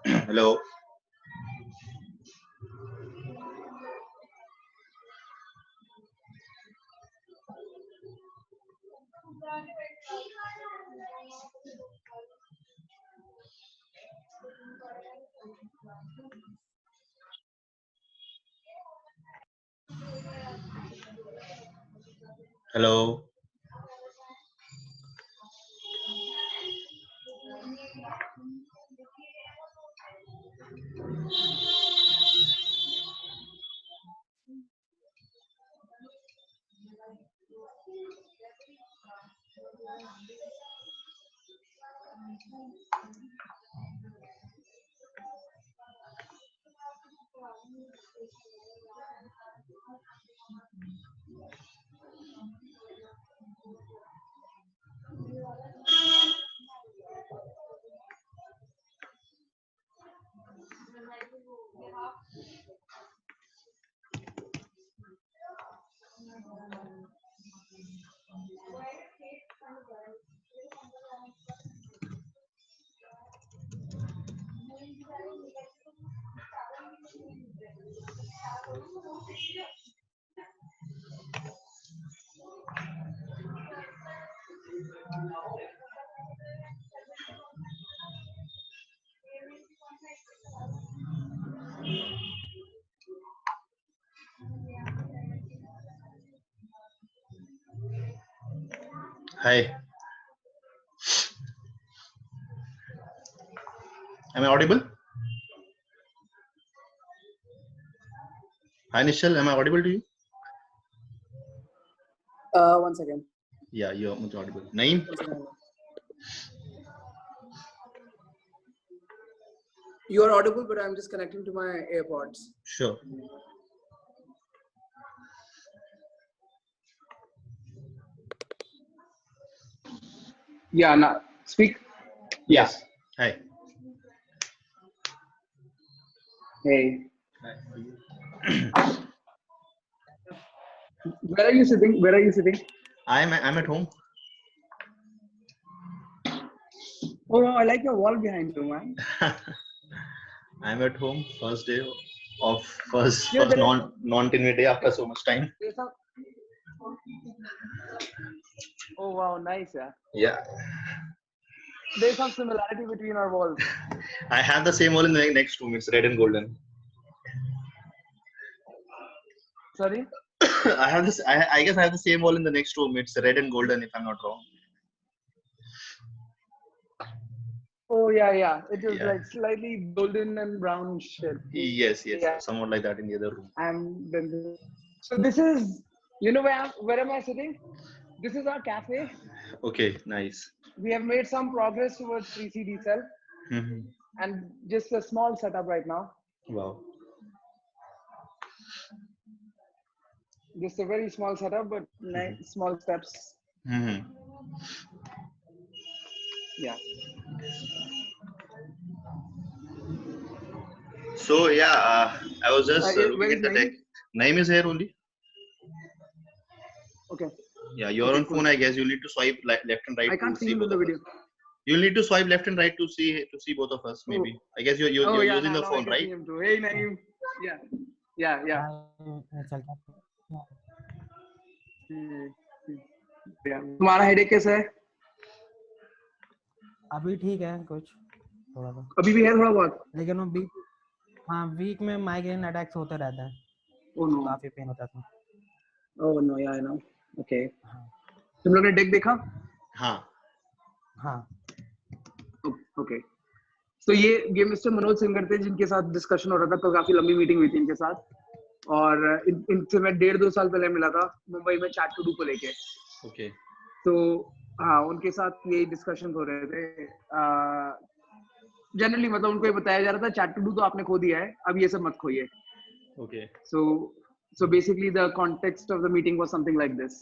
Hello. Hello. Hi. Am I audible? Hi, Nishal. Am I audible to you? One second. Yeah, you're much audible. Naeem? You are audible, but I'm just connecting to my AirPods. Sure. Yeah, now speak. Yes. Hi. Hey. Hi. Where are you sitting? Where are you sitting? I'm at home. Oh, I like your wall behind you, man. I'm at home. First day of first Yeah, non-TV day after so much time. Oh wow, nice, yeah. Yeah. There's some similarity between our walls. I have the same wall in the next room. It's red and golden. Sorry? I have this. I guess I have the same wall in the next room. It's red and golden, if I'm not wrong. Oh yeah. It is Yeah. like slightly golden and brown shade. Yes. Yeah. Somewhat like that in the other room. So this is, you know where am I sitting? This is our cafe. Okay. Nice. We have made some progress towards 3CD cell, and just a small setup right now. Wow. Just a very small setup, but small steps. Yeah. So yeah, I was just looking at the deck. Naeem is here only. Okay. Yeah, you're on phone. I guess you need to swipe left and right. I can't see him in the video. You'll need to swipe left and right to see both of us. Maybe. I guess you're using the phone, right? Hey Naeem. Yeah. तुम्हारा headache कैसा है? अभी ठीक है कुछ थोड़ा सा. अभी भी है थोड़ा बहुत. लेकिन वो वीक में माइग्रेन अटैक्स होते रहता है. Oh no. काफी पेन होता है. Oh no, yeah, I know. Okay. तुम लोग ने डेक देखा? हाँ. Okay. तो ये मिस्टर मनोज सिंगर थे जिनके साथ डिस्कशन हो रहा था, तो काफी लंबी मीटिंग हुई थी इनके साथ, और इनसे मैं 1.5-2 साल पहले मिला था मुंबई में चैट टू डू को लेके. ओके. तो हाँ, उनके साथ यही डिस्कशन हो रहे थे. जनरली मतलब उनको ये बताया जा रहा था चैट टू डू तो आपने खो दिया है, अब ये सब मत खोइए. Okay. So basically the context of the meeting was something like this.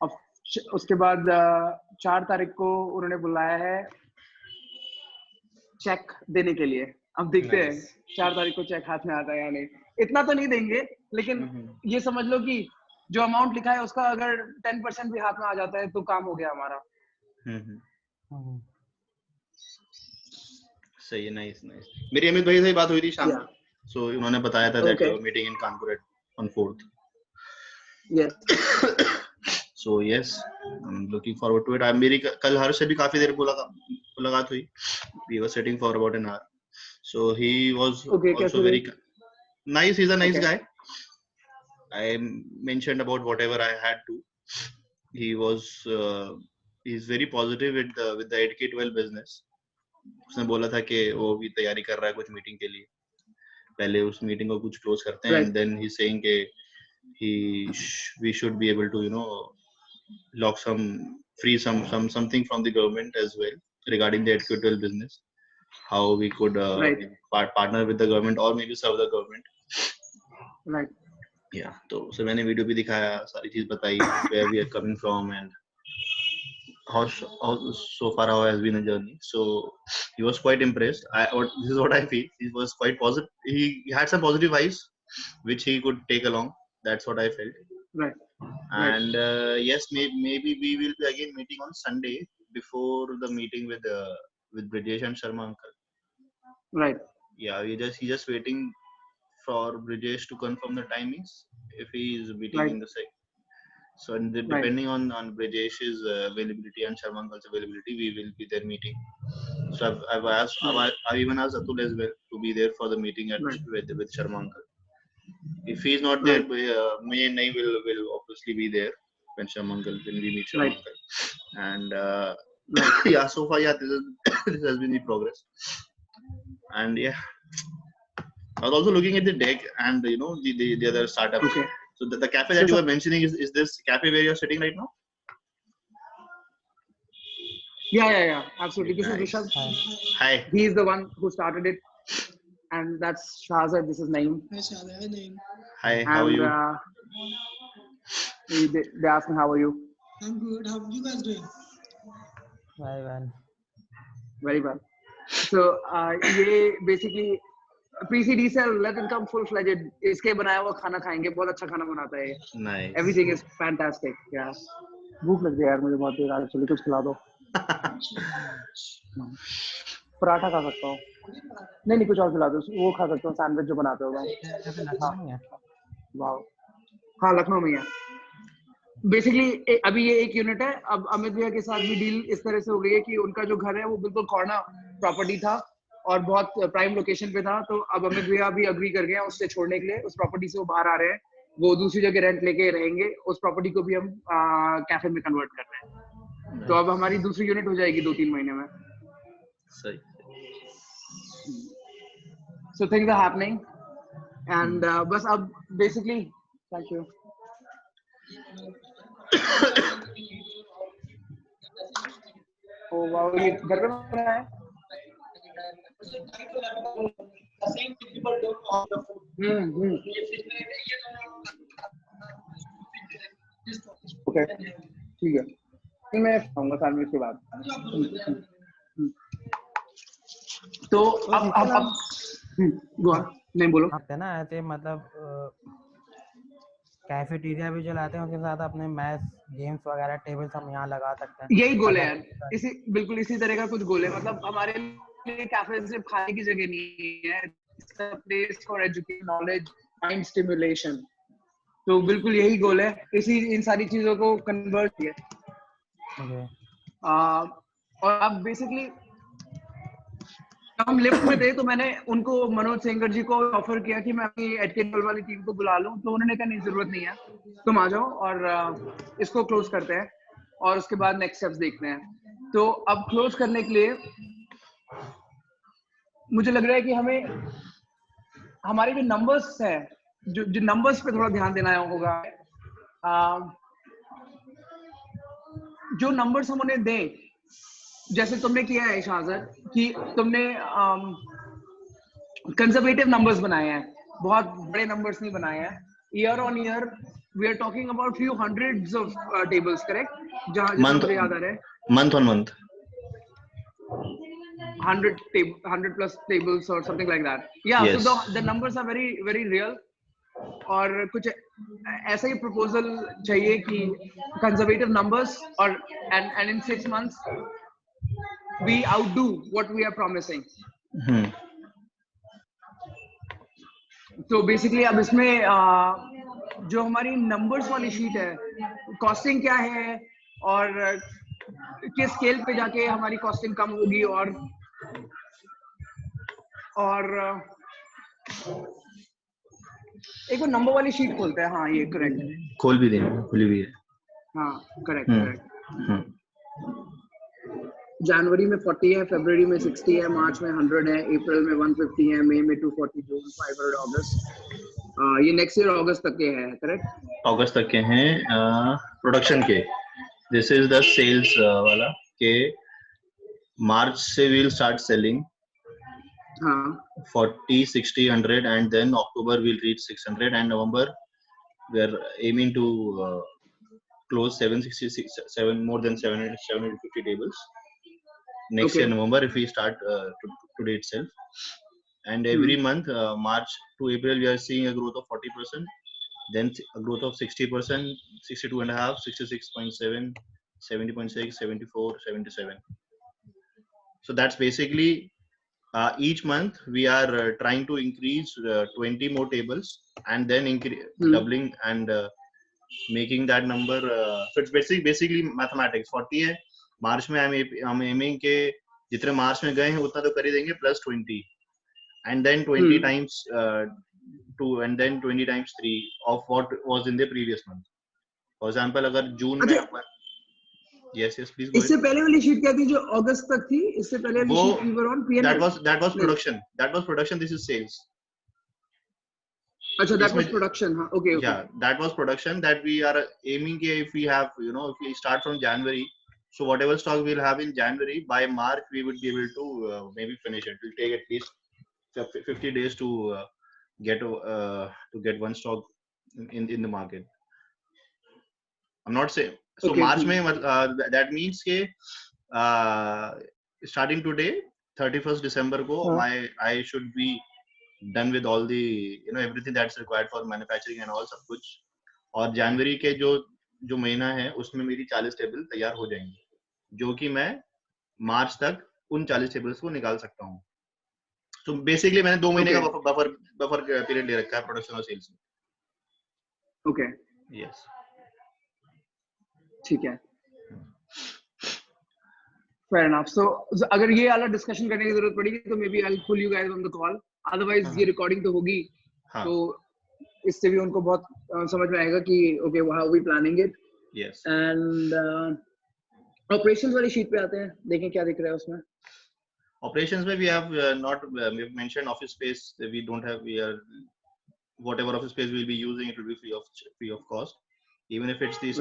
अब उसके बाद 4 तारीख को उन्होंने बुलाया है चेक देने के लिए. अब देखते हैं 4 तारीख को चेक हाथ में आता है या नहीं. इतना तो नहीं देंगे, लेकिन ये समझ लो कि जो अमाउंट लिखा है उसका अगर 10% भी हाथ में आ जाता है तो काम हो गया हमारा. सही है, नाइस नाइस। मेरी अमित भाई से बात हुई थी शाम को, सो उन्होंने बताया था that you are meeting in Kanpur on 4th. Yes. So yes, I'm looking forward to it. I'm मेरी कल हर्ष से भी काफी देर मुलाकात हुई. We were sitting for about an hour. So he was also very nice. He's a nice guy. I mentioned about whatever I had to. He was he's very positive with the 8K12 business. उसने बोला था कि वो भी तैयारी कर रहा है कुछ मीटिंग के लिए, पहले उस मीटिंग को कुछ क्लोज करते हैं, and then he's saying कि we should be able to lock something from the government as well regarding the 8K12 business, how we could partner with the government or maybe serve the government. Right. Yeah, तो उसे मैंने video भी दिखाया, सारी चीज बताई, where we are coming from and how so far how has been the journey. So he was quite impressed. This is what I feel. He was quite positive. He had some positive vibes which he could take along. That's what I felt. Right. And yes, maybe we will be again meeting on Sunday before the meeting with Brijesh and Sharma uncle. Right. Yeah, he just waiting for Brijesh to confirm the timings if he is meeting in the site. So depending on Brijesh's availability and Sharma uncle's availability, we will be there meeting. So I've even asked Atul as well to be there for the meeting with Sharma uncle. If he is not there, me and Nai will obviously be there when we meet Sharma uncle. And yeah, so far this has been the progress. And yeah, I was also looking at the deck and the other startups. Okay. So the cafe that you were mentioning is this cafe where you're sitting right now? Yeah, absolutely. This Nice. is Rishabh. Hi. He is the one who started it, and that's Shahzad. This is Naeem. Hi Shahzad. Hi Naeem. Hi. How are you? They asked me, "How are you?" I'm good. How are you guys doing? Very well. Very well. So ये basically PCD से let it come full fledged. इसके बनाया हुआ खाना खाएंगे, बहुत अच्छा खाना बनाता है. Nice. Everything is fantastic. Yeah. भूख लग गई यार मुझे बहुत देर, चलो कुछ खिला दो. पराठा खा सकता हूँ. नहीं कुछ और खिला दो. वो खा सकता हूँ सैंडविच जो बनाते हो. वाह. हाँ लखनऊ में है. बेसिकली अभी ये एक यूनिट है. अब अमित भैया के साथ भी डील इस तरह से हो गई है कि उनका जो घर है वो बिल्कुल कॉर्नर प्रॉपर्टी था और बहुत प्राइम लोकेशन पे था. तो अब अमित भैया भी अग्री कर गए हैं उससे छोड़ने के लिए. उस प्रॉपर्टी से वो बाहर आ रहे हैं, वो दूसरी जगह रेंट लेके रहेंगे. उस प्रॉपर्टी को भी हम कैफे में कन्वर्ट कर रहे हैं. तो अब हमारी दूसरी यूनिट हो जाएगी 2-3 महीने में. सही. So things are happening and बस अब basically thank you. Oh wow, ये घर पे बना है. Okay, ठीक है. मैं आऊँगा सैंडविच के बाद. तो अब नहीं बोलो. आपने ना ऐसे मतलब कैफेटेरिया भी चलाते हैं, उसके साथ अपने मैच गेम्स वगैरह टेबल्स हम यहाँ लगा सकते हैं. यही गोल है यार. बिल्कुल इसी तरह का कुछ गोल है. मतलब हमारे लिए कैफे सिर्फ खाने की जगह नहीं है. It's a place for education, knowledge, mind stimulation. तो बिल्कुल यही गोल है. इन सारी चीजों को कन्वर्ट किया. और अब बेसिकली हम लिफ्ट में थे तो मैंने उनको मनोज सेंगर जी को ऑफर किया कि मैं अपनी 8K12 वाली टीम को बुला लूं. तो उन्होंने कहा नहीं जरूरत नहीं है, तुम आ जाओ और इसको क्लोज करते हैं और उसके बाद नेक्स्ट स्टेप्स देखते हैं. तो अब क्लोज करने के लिए मुझे लग रहा है कि हमें हमारे जो नंबर्स हैं, जो नंबर्स पे थोड़ा ध्यान देना होगा. जो नंबर्स हम उन्हें दें, जैसे तुमने किया है शाहज़द कि तुमने कंजर्वेटिव नंबर्स बनाए हैं, बहुत बड़े नंबर्स नहीं बनाए हैं. Year on year we are talking about few hundreds of tables, correct? जहां मुझे याद आ रहा है month on month 100 plus tables or something like that. Yeah, yes. So the numbers are very very real. और कुछ ऐसा ही प्रपोजल चाहिए कि कंजर्वेटिव नंबर्स और and in 6 months we outdo what we are promising. तो बेसिकली अब इसमें जो हमारी नंबर्स वाली शीट है, कॉस्टिंग क्या है और किस स्केल पे जाके हमारी कॉस्टिंग कम होगी, और एक वो नंबर वाली शीट खोलते हैं। हाँ ये करेक्ट, खोल भी देंगे, खुली भी है। हाँ करेक्ट। जनवरी में 40 है, फरवरी में 60 है, मार्च में 100 है, अप्रैल में 150 है, मई में 240, जून 500, अगस्त ये नेक्स्ट ईयर अगस्त तक के है, करेक्ट? अगस्त तक के हैं प्रोडक्शन के। दिस इज द सेल्स वाला के मार्च से we'll start selling 40, 60, 100 and then October we'll reach 600 and November we are aiming to close 766 more than 750 tables next year November if we start today itself, and every month March to April we are seeing a growth of 40%, then a growth of 60%, 62.5, 66.7, 70.6, 74, 77. So that's basically each month we are trying to increase 20 more tables and then doubling and making that number. So it's basically mathematics. 40 है, मार्च में हम aiming के जितने मार्च में गए हैं उतना तो कर ही देंगे plus 20 and then 20 times 2 and then 20 times 3 of what was in the previous month. For example अगर जून में yes please go ahead. इससे पहले वाली शीट क्या थी जो अगस्त तक थी? इससे पहले वाली sheet we were on P&L. that was production, this is sales. अच्छा, that was production. हाँ, okay. Yeah, that was production that we are aiming if we have, if we start from January, so whatever stock we'll have in January, by March we would be able to maybe finish it. It will take at least 50 days to get one stock in the market. I'm not saying so okay, March mein that means ke starting today 31st December ko I should be done with all the everything that's required for manufacturing and all सब कुछ, और जनवरी के जो महीना है उसमें मेरी 40 table तैयार हो जाएंगी, जो कि मैं मार्च तक उन 40 टेबल्स को निकाल सकता हूँ. तो बेसिकली मैंने 2 महीने का बफर पीरियड ले रखा है प्रोडक्शन और सेल्स में. ओके, यस, ठीक है, fair enough. So अगर ये वाला डिस्कशन करने की जरूरत पड़ेगी तो maybe I will pull you guys on the call, otherwise ये रिकॉर्डिंग तो होगी. तो इससे भी उनको बहुत समझ में आएगा कि okay how we planning it. Yes, and operations वाली शीट पे आते हैं, देखें क्या दिख रहा है उसमें. Operations में we have not we've mentioned office space. We don't have, we are whatever office space we'll be using, it will be free of cost, even if it's the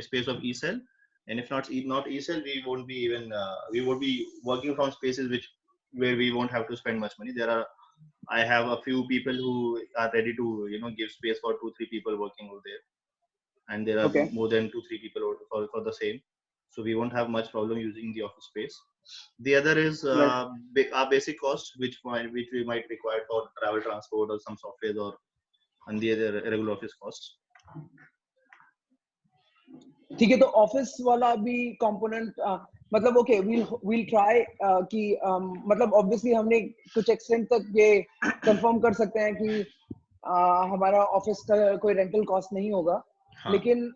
space of eCell, and if not eCell, we won't be even we would be working from spaces where we won't have to spend much money. I have a few people who are ready to give space for 2-3 people working over there, and there are more than 2-3 people for the same, so we won't have much problem using the office space. The other is our basic cost, which we might require for travel, transport, or some software, or and the other regular office costs. ठीक है, तो office वाला भी component मतलब okay we'll try कि मतलब obviously हमने कुछ एक्सटेंट तक ये कंफर्म कर सकते हैं कि हमारा ऑफिस का कोई रेंटल कॉस्ट नहीं होगा. लेकिन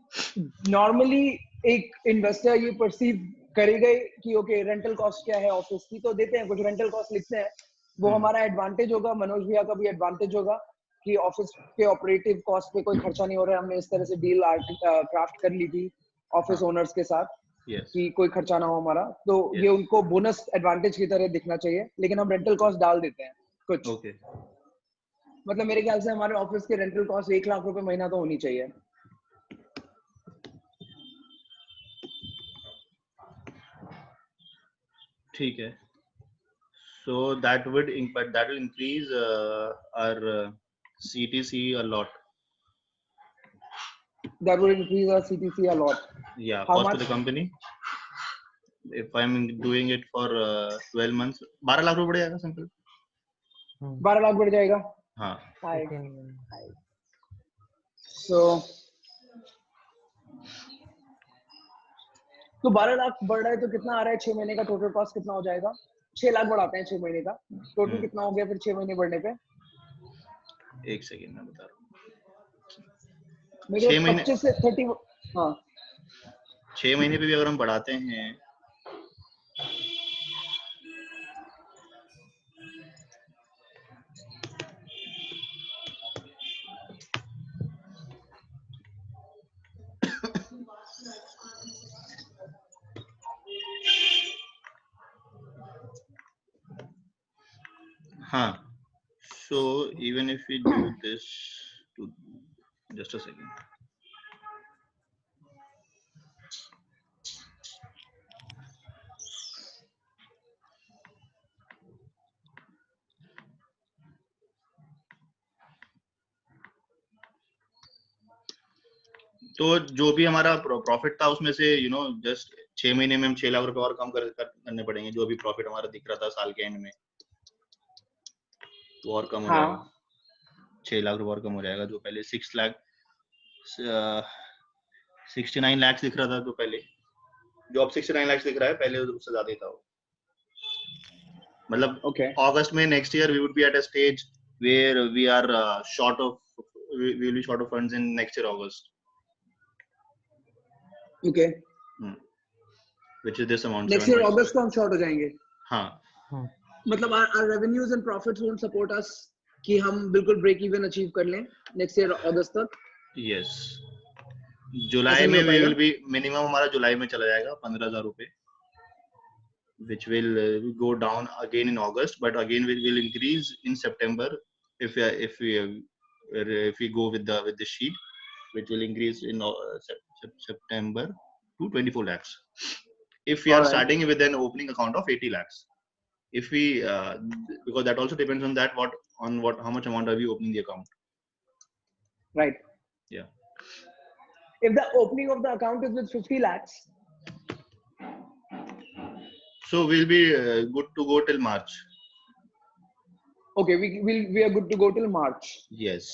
नॉर्मली एक इन्वेस्टर ये परसीव करेगा कि ओके रेंटल कॉस्ट क्या है ऑफिस की, तो देते हैं कुछ रेंटल कॉस्ट लिखते हैं. वो हमारा एडवांटेज होगा, मनोज भैया का भी एडवांटेज होगा कि ऑफिस के ऑपरेटिव कॉस्ट पे कोई खर्चा नहीं हो रहा है. हमने इस तरह से डील क्राफ्ट कर ली थी ऑफिस ओनर्स के साथ कि कोई खर्चा ना हो हमारा, तो ये उनको बोनस एडवांटेज की तरह दिखना चाहिए. लेकिन हम रेंटल कॉस्ट डाल देते हैं कुछ. मतलब मेरे ख्याल से हमारे ऑफिस के रेंटल कॉस्ट 1 लाख रुपए महीना तो होनी चाहिए. ठीक है, so that will increase our CTC a lot. That would increase our CTC a lot. Yeah, how cost much? To the company. If I'm doing it for 12 months, 12 lakh रुपए बढ़ जाएगा सिंपल. 12 लाख बढ़ जाएगा. हाँ. तो 12 लाख बढ़ रहा है तो कितना आ रहा है 6 महीने का टोटल कॉस्ट कितना हो जाएगा? 6 लाख बढ़ाते हैं 6 महीने का, टोटल कितना हो गया फिर 6 महीने बढ़ने पे? एक सेकंड मैं बता रहा हूँ। मेरे 6 महीने 25 से 30, हाँ 6 महीने पे भी अगर हम बढ़ाते हैं हाँ, so even if we do this to just a second. तो जो भी हमारा प्रॉफिट था उसमें से जस्ट 6 महीने में हम 6 लाख रुपए और कम करने पड़ेंगे। जो भी प्रॉफिट हमारा दिख रहा था साल के एंड में तो और कम हो जाएगा। 6 लाख रुपए और कम हो जाएगा। जो पहले 69 लाख दिख रहा था, तो पहले जो अब 69 लाख दिख रहा है, पहले उससे ज्यादा ही था वो। मतलब अगस्त में next year we would be at a stage where we are short of funds in next year अगस्त। Okay, which is this amount, next year अगस्त को हम शॉर्ट हो जाएंगे। हाँ, मतलब our revenues and profits won't support us कि हम बिल्कुल ब्रेक इवन अचीव कर लें नेक्स्ट ईयर अगस्त तक। यस, जुलाई में वी विल बी मिनिमम हमारा जुलाई में चला जाएगा 15,000 रुपए, which will go down again in August, but again will increase in September if we go with the sheet, which will increase in September to 24 lakhs. If we are starting with an opening account of 80 lakhs, if we because that also depends on that how much amount are we opening the account, right? Yeah, if the opening of the account is with 50 lakhs, so we'll be good to go till March. Okay, we are good to go till March. Yes,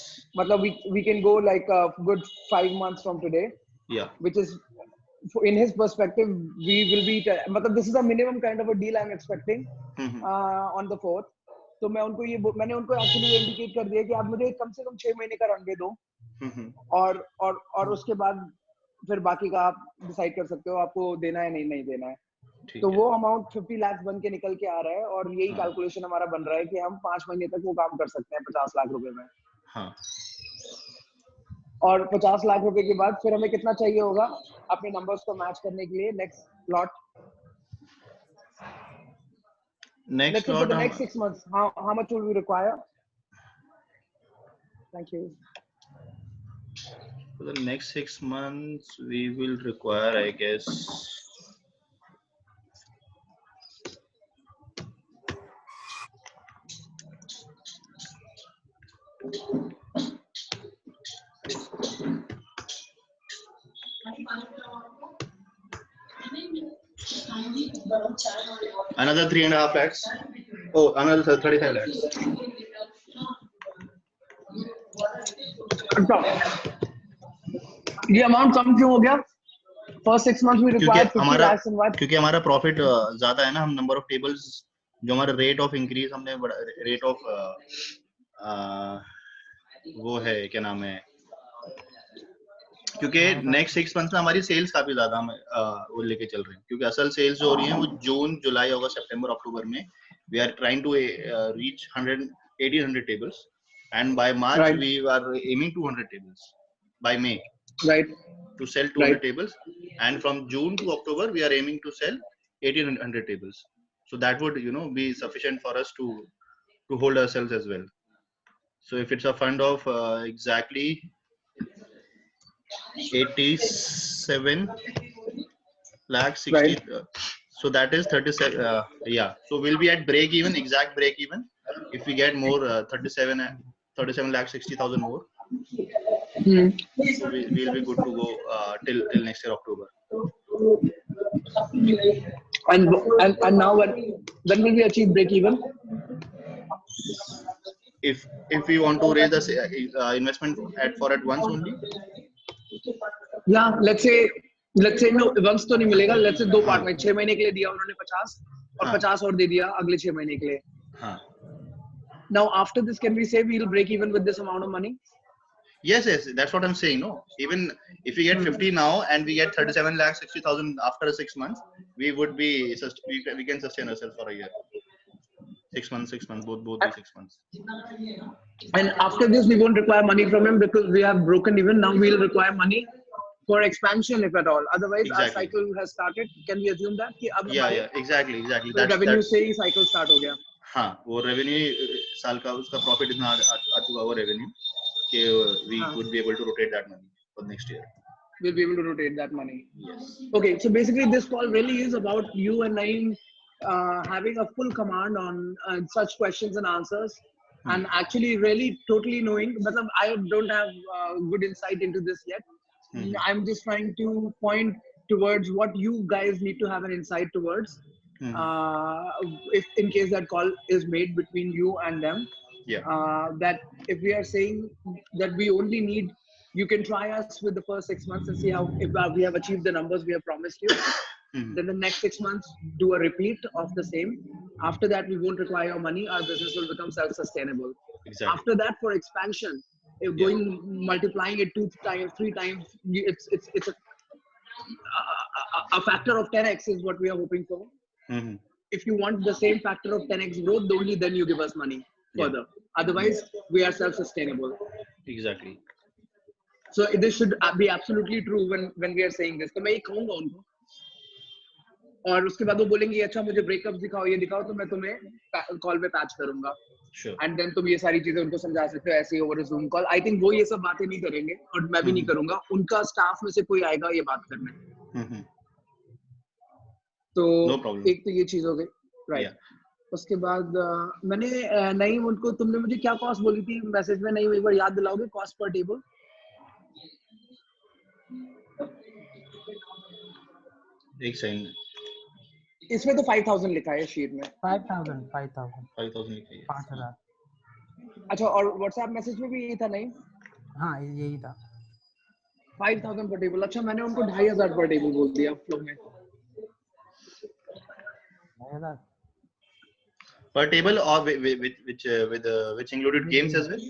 matlab we can go like a good 5 months from today. Yeah, which is in his perspective we will be matlab this is a minimum kind of a deal I'm expecting on the 4th. तो मैंने उनको actually indicate कर दिया कि आप मुझे कम से कम 6 महीने का रनवे दो, और उसके बाद फिर बाकी का आप डिसाइड कर सकते हो आपको देना है नहीं देना है। तो वो अमाउंट 50 लाख बन के निकल के आ रहा है, और यही कैलकुलेशन हमारा बन रहा है कि हम 5 महीने तक वो काम कर सकते हैं 50 लाख रुपए में। हाँ, और 50 लाख रुपए के बाद फिर हमें कितना चाहिए होगा अपने नंबर्स को मैच करने के लिए next lot? next lot for the next 6 months how much will we require? Thank you. For the next 6 months we will require, I guess, another 3.5 lakhs. Oh, another 35 lakhs. ये amount कम क्यों हो गया? First 6 months में required 50 lakhs in what? क्योंकि हमारा profit ज्यादा है ना। हम नंबर ऑफ टेबल्स, जो हमारा रेट ऑफ इंक्रीज, हमने रेट ऑफ वो है, क्या नाम है, क्योंकि नेक्स्ट 6 मंथ्स में हमारी सेल्स काफी ज्यादा हम वो लेके चल रहे हैं। क्योंकि असल सेल्स जो हो रही है वो जून, जुलाई, अगस्त, सितंबर, अक्टूबर में we are trying to reach 1800 tables, and by March we are aiming 200 tables by May, right, to sell 200 tables, and from June to October we are aiming to sell 1800 tables. So that would be sufficient for us to hold ourselves as well. So if it's a fund of exactly 87 lakh 60, right. So that is 37, yeah, so we'll be at break even, exact break even, if we get more 37 lakh 60,000 more. So we'll be good to go till next year October. And now when will we achieve break even? If we want to raise the investment at once only, yeah, let's say no, once तो नहीं मिलेगा, let's say 2 part में 6 महीने के लिए दिया उन्होंने 50, और 50 और दे दिया अगले 6 महीने के लिए. हाँ. Now after this, can we say we'll break even with this amount of money? Yes, that's what I'm saying. No, even if we get 50 now and we get 37,60,000 after 6 months, we would be we can sustain ourselves for a year. 6 months, both be 6 months. And after this, we won't require money from him because we have broken even. Now we'll require money for expansion, if at all. Otherwise, our cycle has started. Can we assume that? कि अब exactly. The revenue से ही cycle start हो गया. हाँ, वो revenue साल का उसका profit इतना आ चुका वो revenue कि we would be able to rotate that money for next year. We'll be able to rotate that money. Yes. Okay, so basically this call really is about you and Naeem having a full command on such questions and answers, and actually really totally knowing. But I don't have good insight into this yet. I'm just trying to point towards what you guys need to have an insight towards. If in case that call is made between you and them, that if we are saying that we only need, you can try us with the first 6 months and see how if we have achieved the numbers we have promised you. Then the next 6 months do a repeat of the same. After that, we won't require your money. Our business will become self-sustainable. Exactly. After that, for expansion, if going multiplying it 2 times, 3 times, it's a factor of 10x is what we are hoping for. If you want the same factor of 10x growth, only then you give us money further. Otherwise, we are self-sustainable. Exactly. So this should be absolutely true when we are saying this. तो मैं ये कहूँगा उनको, और उसके बाद वो बोलेंगे अच्छा मुझे ब्रेकअप दिखाओ, ये दिखाओ, तो मैं तुम्हें कॉल पे पैच करूंगा. एंड देन तुम ये सारी चीजें उनको समझा सकते हो ऐसे over zoom call. I think वो ये सब बातें नहीं करेंगे और मैं भी नहीं करूंगा. उनका स्टाफ में से कोई आएगा ये बात करने. तो एक तो ये चीज हो गई, राइट. उसके बाद मैंने नहीं उनको, तुमने मुझे क्या कॉस्ट बोली थी मैसेज में? नहीं, एक बार याद दिलाओगे कॉस्ट पर टेबल? एक सेकंड. इसमें तो 5,000 लिखा है शीट में. 5,000 लिखा है. 5,000. अच्छा, और व्हाट्सएप मैसेज में भी यही था? नहीं, हाँ यही था 5,000 पर टेबल. अच्छा, मैंने उनको 2,500 पर टेबल बोल दिया फ्लो में. Per table or which included games as well?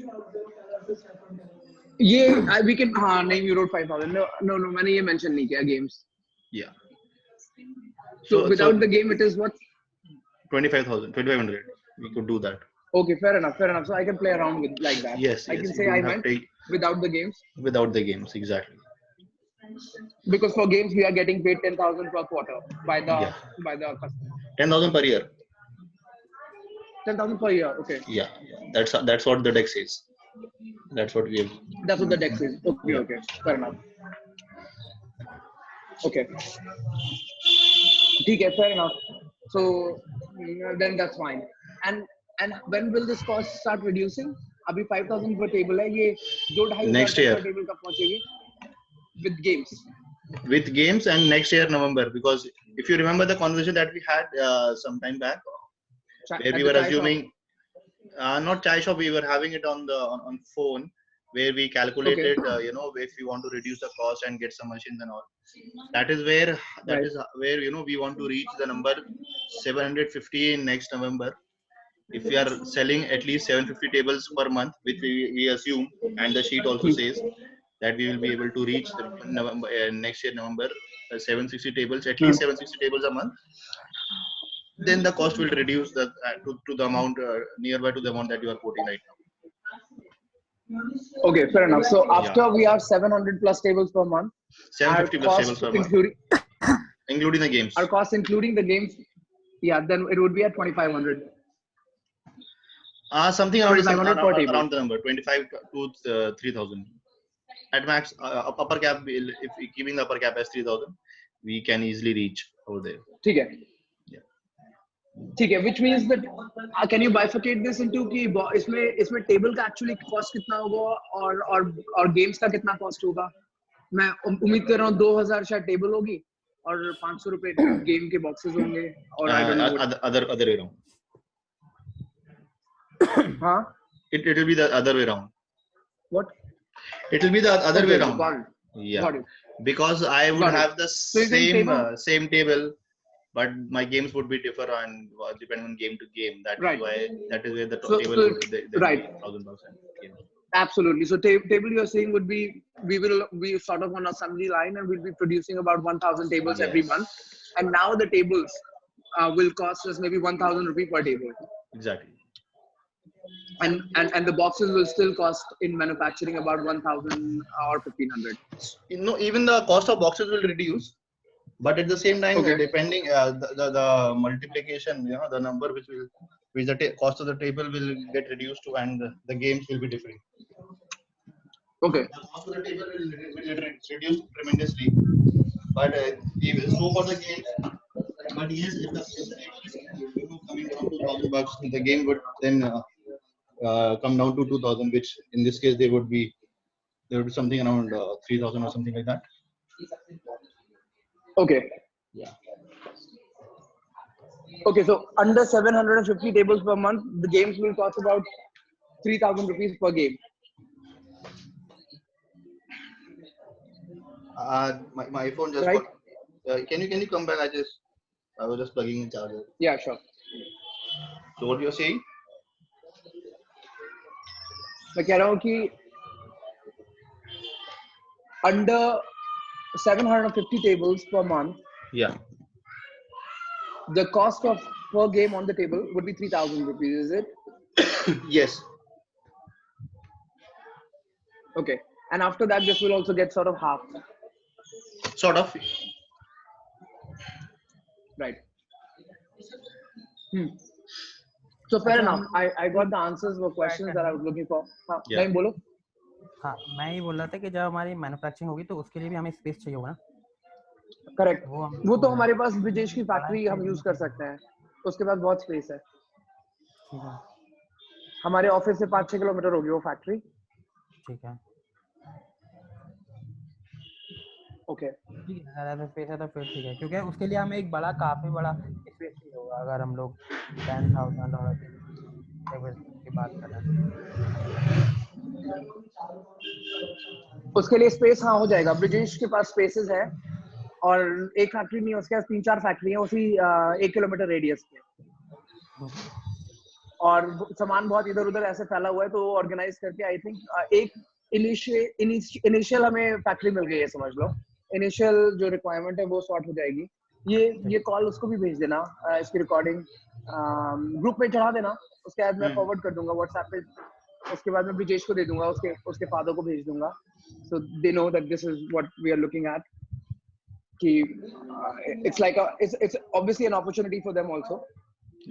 ये we can, हाँ नहीं, you wrote 5,000. No, मैंने ये mention नहीं किया games. Yeah. So without the game, it is what? 2,500. We could do that. Okay, fair enough. So I can play around with like that. Yes. I can say I meant without the games. Without the games, exactly. Because for games we are getting paid 10,000 per quarter by the customer. 10,000 per year. 10,000 per year. Okay. Yeah. That's what the deck says. That's what we have. That's what the deck says. Okay. Fair enough. Okay. Okay, fair enough. So then that's fine. And when will this cost start reducing? अभी 5,000 per table है, ये 2,500 next year per table कब पहुंचेगी? With games. With games and next year November, because if you remember the conversation that we had some time back, where we were assuming not chai shop, we were having it on phone, where we calculated if we want to reduce the cost and get some machines and all. That is where we want to reach the number 750 in next November. If we are selling at least 750 tables per month, which we assume, and the sheet also says that we will be able to reach the November, next year November 760 tables, at least 760 tables a month, then the cost will reduce to the amount nearby to the amount that you are quoting right now. Okay, fair enough. So after we have 700 plus tables per month, 750 plus tables per month, including the games. Our cost including the games, then it would be at 2,500. Something around the number 25 to 3,000 at max. Upper cap, if keeping the upper cap as 3,000, we can easily reach over there. ठीक है. Which means that can you bifurcate this into कि इसमें table का actually cost कितना होगा और games का कितना cost होगा? मैं उम्मीद कर रहा हूँ 2,000 शायद table होगी और 500 रुपए game के boxes होंगे और other way around. हाँ? It will be the other way around. What? It will be the other way around. Got it. Because I would have the same table, but my games would be differ and depend on game to game. That Right. is why that is where the So- table so- would be right. 1,000%. Yeah. Absolutely. So table you're saying would be we sort of on assembly line and we'll be producing about 1,000 tables every Yes. month. And now the tables will cost us maybe 1,000 rupee per table. Exactly. And the boxes will still cost in manufacturing about 1,000 or 1,500. You know, even the cost of boxes will reduce, but at the same time, Okay. depending the multiplication, the number which the cost of the table will get reduced to, and the games will be different. Okay. The cost of the table will reduce tremendously, but so for the games. But yes, if the table is coming down to $1,000, the game would then come down to 2,000, which in this case there would be something around 3,000 or something like that. Okay. Yeah. Okay. So under 750 tables per month, the games will cost about 3,000 rupees per game. My phone just Right. got. Can you come back? I was just plugging in charger. Yeah, sure. So what you're saying? मैं कह रहा हूँ कि under 750 tables per month, Yeah. the cost of per game on the table would be 3,000 rupees, is it? Yes. Okay. And after that, this will also get sort of half. Sort of. Right. So fair enough. I got the answers for questions that I was looking for. हाँ, Yeah. नहीं बोलो. हाँ, मैं ही बोल रहा था कि जब हमारी मैन्युफैक्चरिंग होगी तो उसके लिए भी हमें स्पेस चाहिए होगा ना. करेक्ट. वो तो हमारे पास ब्रिजेश की बड़ा फैक्ट्री हम space यूज कर सकते हैं. उसके पास बहुत स्पेस है. ठीक है. हमारे ऑफिस से 5-6 किलोमीटर होगी वो फैक्ट्री. ठीक है. ओके. ठीक है, ज़्यादा स्पेस है तो फिर ठीक है, क्योंकि उसके लिए हमें एक बड़ा काफ़ी बड़ा स्पेस चाहिए होगा अगर हम लोग 10,000 और टेबल की बात कर रहे हैं. उसके लिए स्पेस हाँ हो जाएगा. ब्रिजेश के पास स्पेसेस है और एक फैक्ट्री नहीं, उसके पास 3-4 फैक्ट्री है उसी 1 किलोमीटर रेडियस पे. और सामान बहुत इधर उधर ऐसे फैला हुआ है तो ऑर्गेनाइज करके आई थिंक एक इनिशियल हमें फैक्ट्री मिल गई है, समझ लो. इनिशियल जो रिक्वायरमेंट है वो सॉर्ट हो जाएगी. ये कॉल उसको भी भेज देना, इसकी रिकॉर्डिंग ग्रुप में चढ़ा देना. उसके बाद मैं फॉरवर्ड कर दूंगा व्हाट्सएप पे. उसके बाद मैं ब्रिजेश को दे दूंगा, उसके फादर को भेज दूंगा. So they know that this is what we are looking at. कि it's like it's obviously an opportunity for them also.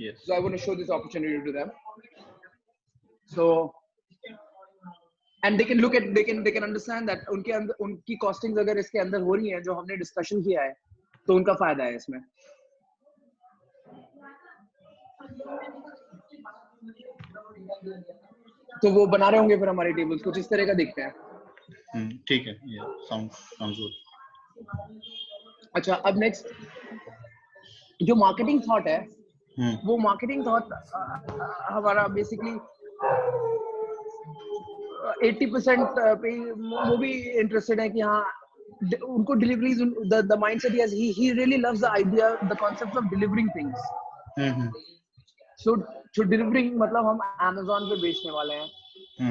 Yes. So I want to show this opportunity to them. So and they can look at they can understand that उनके अंदर उनकी costings अगर इसके अंदर हो रही हैं जो हमने डिस्कशन किया है तो उनका फायदा है इसमें. तो वो बना रहे होंगे फिर हमारे टेबल्स कुछ इस तरह का दिखते हैं. ठीक है. Yeah. Sounds good. अच्छा, अब नेक्स्ट जो मार्केटिंग थॉट है वो मार्केटिंग थॉट हमारा बेसिकली 80% पे वो भी इंटरेस्टेड है कि हाँ उनको deliveries the mindset he really loves the idea the concept of delivering things. So delivering मतलब हम Amazon पे बेचने वाले हैं.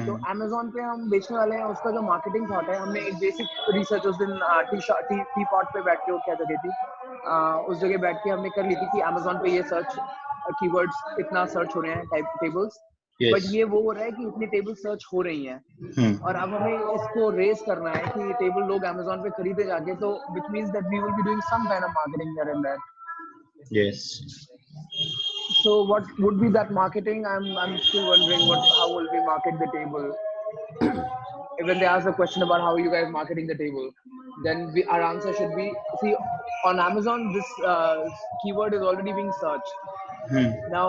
तो Amazon पे हम बेचने वाले हैं. उसका जो मार्केटिंग थॉट है, हमने एक बेसिक रिसर्च उस दिन टी पॉट पे बैठ के वो क्या जगह थी उस जगह बैठ के हमने कर ली थी कि Amazon पे ये सर्च कीवर्ड्स इतना सर्च हो रहे हैं टाइप टेबल्स. बट ये वो हो रहा है कि इतनी टेबल सर्च हो रही हैं और अब हमें इसको रेस करना है कि टेबल लोग Amazon पे खरीदे जाके. तो which means that we will be doing some kind of marketing here and there. Yes. So what would be that marketing? I'm still wondering how will we market the table? When they ask a question about how you guys marketing the table, then our answer should be, see, on Amazon this keyword is already being searched. Now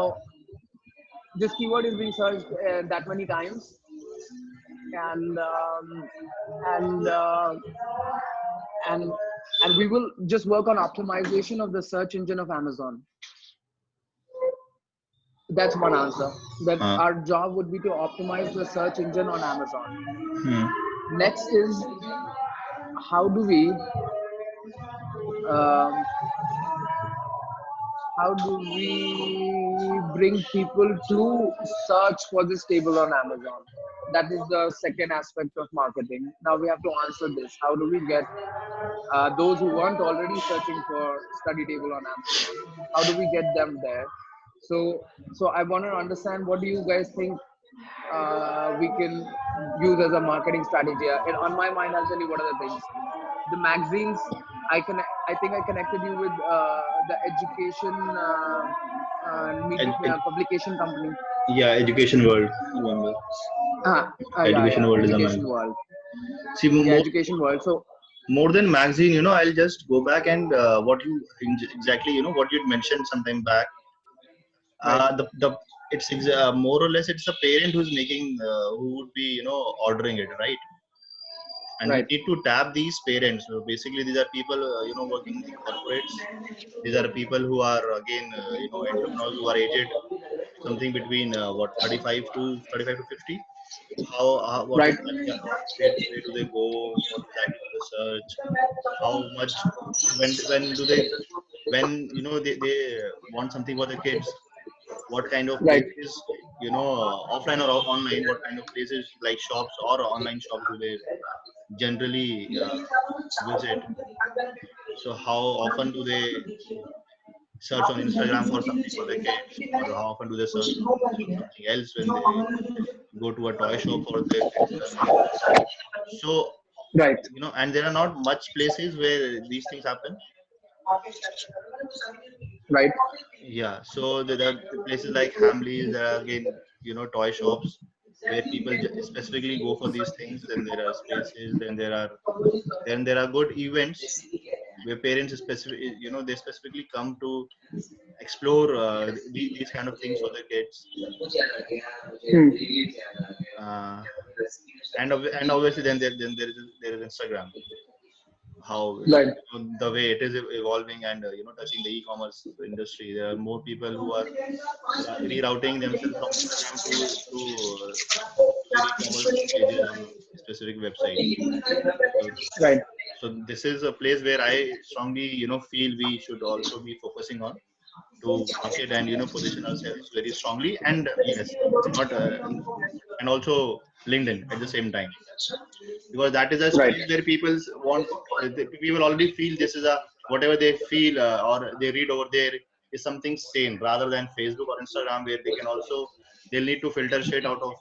this keyword is being searched that many times, and we will just work on optimization of the search engine of Amazon. That's one answer. That our job would be to optimize the search engine on Amazon. Next is how do we how do we bring people to search for this table on Amazon? That is the second aspect of marketing. Now we have to answer this. How do we get those who weren't already searching for study table on Amazon? How do we get them there? So I want to understand, what do you guys think we can use as a marketing strategy? And on my mind, I'll tell you what are the things. The magazines, I think I connected you with the education media Ed- ed- publication company. yeah, Education World. Remember, Education Yeah, World is a Education magazine. World. See, Yeah, Education World. So more than magazine, I'll just go back and what you exactly, what you mentioned sometime back. right, The more or less it's a parent who's making who would be ordering it, right? And we right, need to tap these parents. So basically, these are people working in corporates. These are people who are again entrepreneurs who are aged something between what 35 to 50. What right, exactly, where do they go? What exactly do they search? How much, when do they, when they want something for the kids, what kind of right. places, offline or online, what kind of places like shops or online shops do they generally visit? So how often do they search on Instagram for something for their kids, or how often do they search for something else when they go to a toy shop for their kids? So Right, and there are not much places where these things happen. right, Yeah, so there are places like Hamleys. There are again toy shops where people specifically go for these things. Then there are spaces. Then there are good events where parents they specifically come to explore these kind of things for their kids. hmm, uh, and obviously then there is Instagram. How right, the way it is evolving and touching the e-commerce industry, there are more people who are rerouting themselves from Instagram to their e-commerce pages on specific websites. So, right. so this is a place where I strongly feel we should also be focusing on to market and position ourselves very strongly. And yes, not and also LinkedIn at the same time, because that is a Right. space where people already feel this is a whatever they feel or they read over there is something sane, rather than Facebook or Instagram, where they'll need to filter shit out of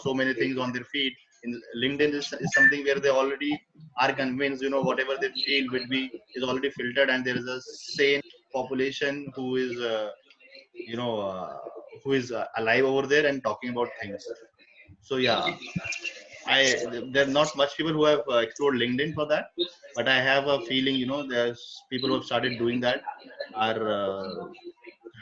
so many things on their feed. In LinkedIn is something where they already are convinced whatever they feel would be is already filtered, and there is a sane population you know uh, who is alive over there and talking about things. So yeah, there are not much people who have explored LinkedIn for that, but I have a feeling there's people who have started doing that are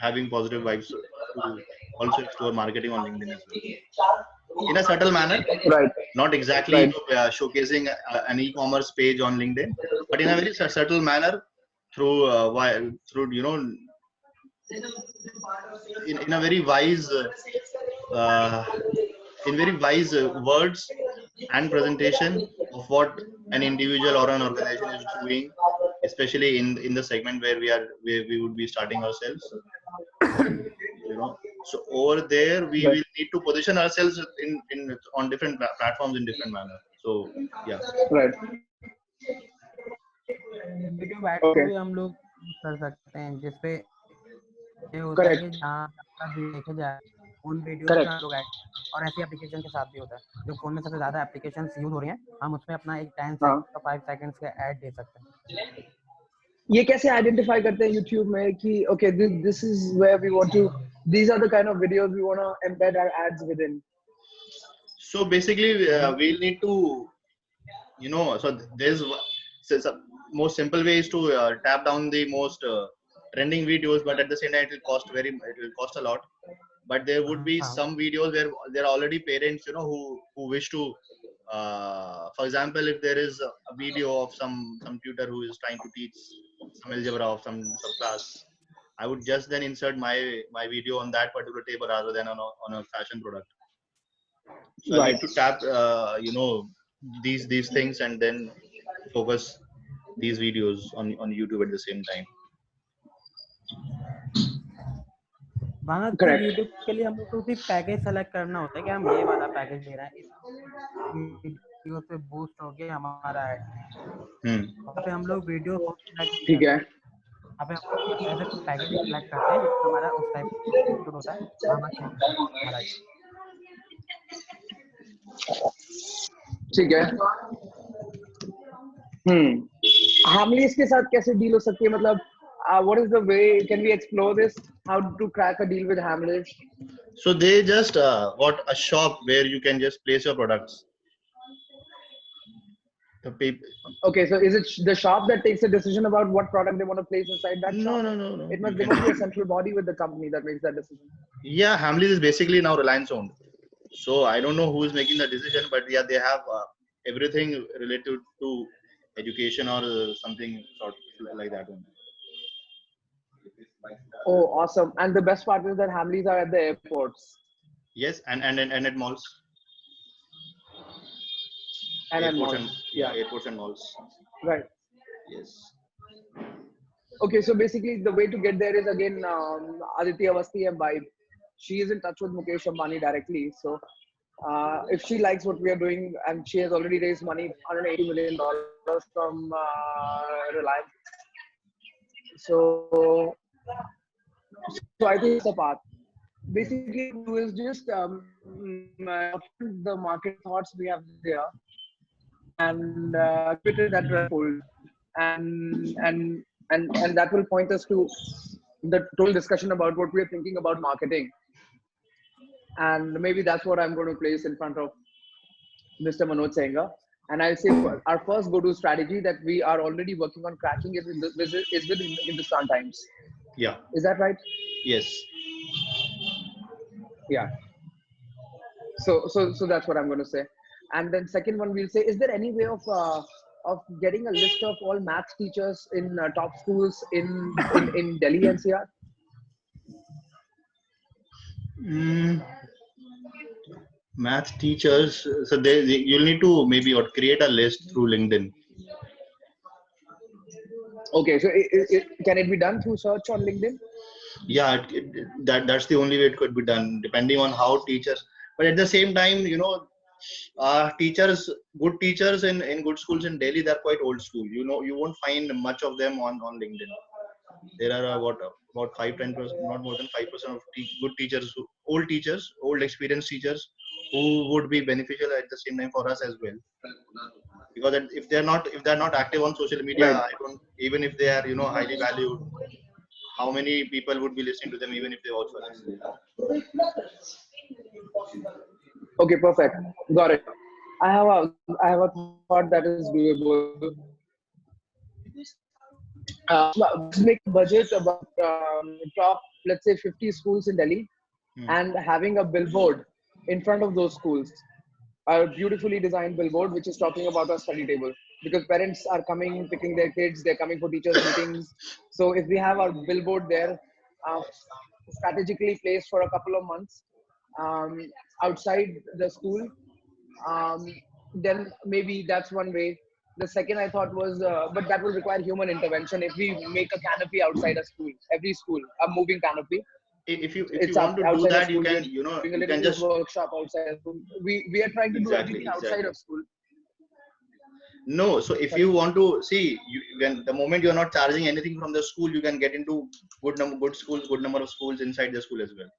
having positive vibes to also explore marketing on LinkedIn as well, in a subtle manner, Right, not exactly right, showcasing an e-commerce page on LinkedIn, but in a very subtle manner, through through in a very wise uh, in very wise words and presentation of what an individual or an organization is doing, especially in the segment where we would be starting ourselves. So over there we right. will need to position ourselves in on different platforms in different manner. So yeah. Right. Video bat को Okay. भी हम लोग कर सकते हैं, जिसपे ये होता है Correct. कि जहाँ आपका वीडियो देखे जाए उन वीडियोस पे Correct. आप लोग ऐड, और ऐसी एप्लीकेशन के साथ भी होता है। जो फोन में सबसे ज्यादा एप्लीकेशन यूज हो रही हैं, हम उसमें अपना एक 10 हाँ। सेकंड का 5 सेकंड्स का ऐड दे सकते हैं। ये कैसे आइडेंटिफाई करते हैं YouTube में कि okay, this is where we want to, these are the kind of videos we want to embed our ads within? So basically we'll need to so there's so most simple way is to tap down the most trending videos, but at the same time it will cost a lot. But there would be some videos where there are already parents who wish to for example, if there is a video of some tutor who is trying to teach some algebra of some class, I would just then insert my video on that particular table rather than on a fashion product. So I Right. need to tap these things and then focus these videos on YouTube at the same time. वहाँ सिर्फ Correct. YouTube के लिए हम लोग को सिर्फ package select करना होता है कि हम ये वाला पैकेज ले रहे हैं, इस वीडियो पे बूस्ट हो गया हमारा ऐड, वहाँ पे हम लोग वीडियो सेलेक्ट नहीं ठीक करते, है. यहाँ पे हम लोग ऐसे कुछ पैकेज सेलेक्ट करते हैं जिसमें हमारा उस टाइप का होता है, हमारा हमारा ठीक है. Hamleys इसके साथ कैसे डील हो सकती है, मतलब what is the way, can we explore this, how to crack a deal with Hamleys? So they just got a shop where you can just place your products. The people. Okay, so is it the shop that takes a decision about what product they want to place inside that shop? No. There must be a central body with the company that makes that decision. Yeah, Hamleys is basically now Reliance owned. So I don't know who is making the decision, but yeah, they have everything related to education or something sort of like that one. Oh, awesome. And the best part is that Hamleys are at the airports. Yes, and at malls. And at Airports malls. and Yeah. airports and malls. Right. Yes. Okay, so basically the way to get there is again Aditi Awasthi and Vibe. She is in touch with Mukesh Ambani directly. So if she likes what we are doing, and she has already raised money, $180 million from Reliance. So I think it's a path. Basically, it was just the market thoughts we have there, and put it that fold, and that will point us to the total discussion about what we are thinking about marketing. And maybe that's what I'm going to place in front of Mr. Manoj Senga. And I'll say our first go-to strategy that we are already working on cracking is with Hindustan Times. Yeah. Is that right? Yes. Yeah. So that's what I'm going to say. And then second one, we'll say, is there any way of getting a list of all math teachers in top schools in Delhi NCR? Math teachers, so you'll need to maybe create a list through LinkedIn. Okay, so can it be done through search on LinkedIn? Yeah, that's the only way it could be done, depending on how teachers. But at the same time, good teachers in good schools in Delhi, they're quite old school. You won't find much of them on LinkedIn. There are about 5-10%, not more than 5% of good teachers, old experienced teachers, who would be beneficial at the same time for us as well. Because if they're not active on social media, Right. Even if they are highly valued, how many people would be listening to them even if they watch for us? Okay, perfect. Got it. I have a thought that is doable. Make a budget about top, let's say 50 schools in Delhi, and having a billboard in front of those schools, a beautifully designed billboard which is talking about our study table, because parents are coming, picking their kids, they're coming for teachers meetings. So if we have our billboard there, strategically placed for a couple of months outside the school, then maybe that's one way. The second I thought was, but that will require human intervention. If we make a canopy outside a school, every school, a moving canopy. If you want to do that, you can you can just workshop outside. We are trying to do everything outside of school. No, so if you want to see, the moment you're not charging anything from the school, you can get into good number of schools inside the school as well.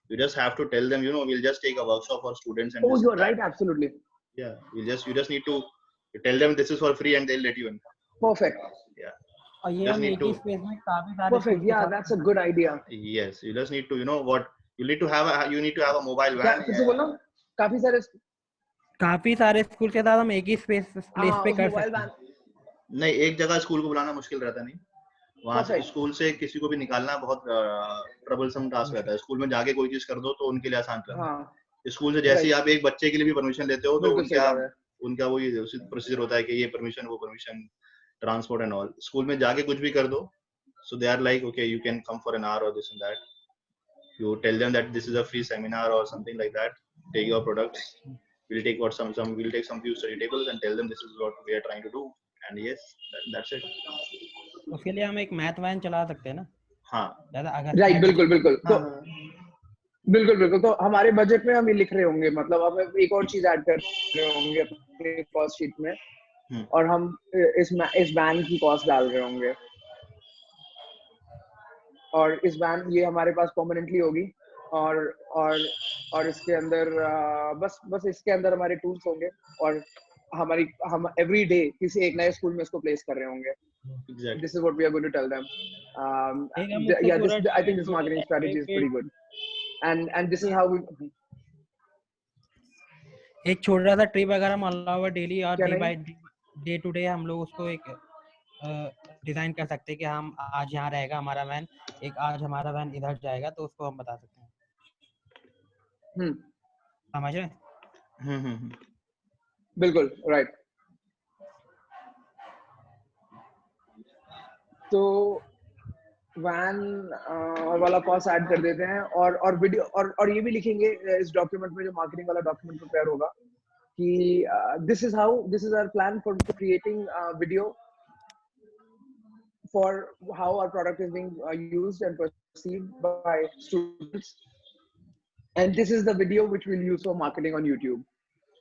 You just have to tell them, we'll just take a workshop for students. And you're right, absolutely. Yeah, you just need to tell them this is for free, and they'll let you in. Perfect. Yeah. और ये हम एक ही space में काफी सारे Perfect. Yeah, that's a good idea. Yes, you just need to, you need to have a mobile van. फिर से बोलो, काफी सारे स्कूल के साथ हम एक ही प्लेस पे कर सकते हैं। नहीं, एक जगह स्कूल को बुलाना मुश्किल रहता नहीं, वहां से स्कूल से किसी को भी निकालना बहुत ट्रबलसम टास्क रहता है। स्कूल में जाके कोई चीज कर दो तो उनके लिए आसान रहता है। स्कूल से जैसे ही आप एक बच्चे के लिए भी परमिशन लेते हो तो उनका वही प्रोसीजर होता है कि ये परमिशन, वो permission, transport and all. School में जाके कुछ भी कर दो, so they are like, okay, you can come for an hour or this and that. You tell them that this is a free seminar or something like that. Take your products. We'll take some few study tables and tell them this is what we are trying to do. And yes, that's it. उसके लिए हम एक math van चला सकते हैं ना? हाँ ज्यादा अगर राइट, बिल्कुल बिल्कुल। तो हाँ बिल्कुल बिल्कुल, तो हमारे बजट में हम ये लिख रहे होंगे, मतलब हम एक और चीज ऐड कर रहे होंगे अपने कॉस्ट शीट में, हम्म, और हम इस वैन की कॉस्ट डाल रहे होंगे, और इस वैन ये हमारे पास परमानेंटली होगी, और और और इसके अंदर बस इसके अंदर हमारे टूल्स होंगे, और हम एवरी डे किसी एक नए स्कूल में इसको प्लेस कर रहे होंगे। Exactly. This is what we are going to tell them. एक हम उसको Yeah, पूरा I think this marketing strategy is pretty good, and this is how we. एक छोटा सा ट्रिप अगर हम अलावा डेली और क्या डे नहीं? बाय डे टू डे हम लोग उसको एक डिजाइन कर सकते हैं कि हम आज यहाँ रहेगा हमारा वैन, एक आज हमारा वैन इधर जाएगा, तो उसको हम बता सकते हैं। समझ रहे? बिल्कुल राइट। तो वैन वाला कॉस्ट ऐड कर देते हैं, और वीडियो, और ये भी लिखेंगे इस डॉक्यूमेंट में, जो मार्केटिंग वाला डॉक्यूमेंट प्रिपेयर होगा, कि this is our plan for creating video for how our product is being used and perceived by students, and this is the video which we'll use for marketing on YouTube.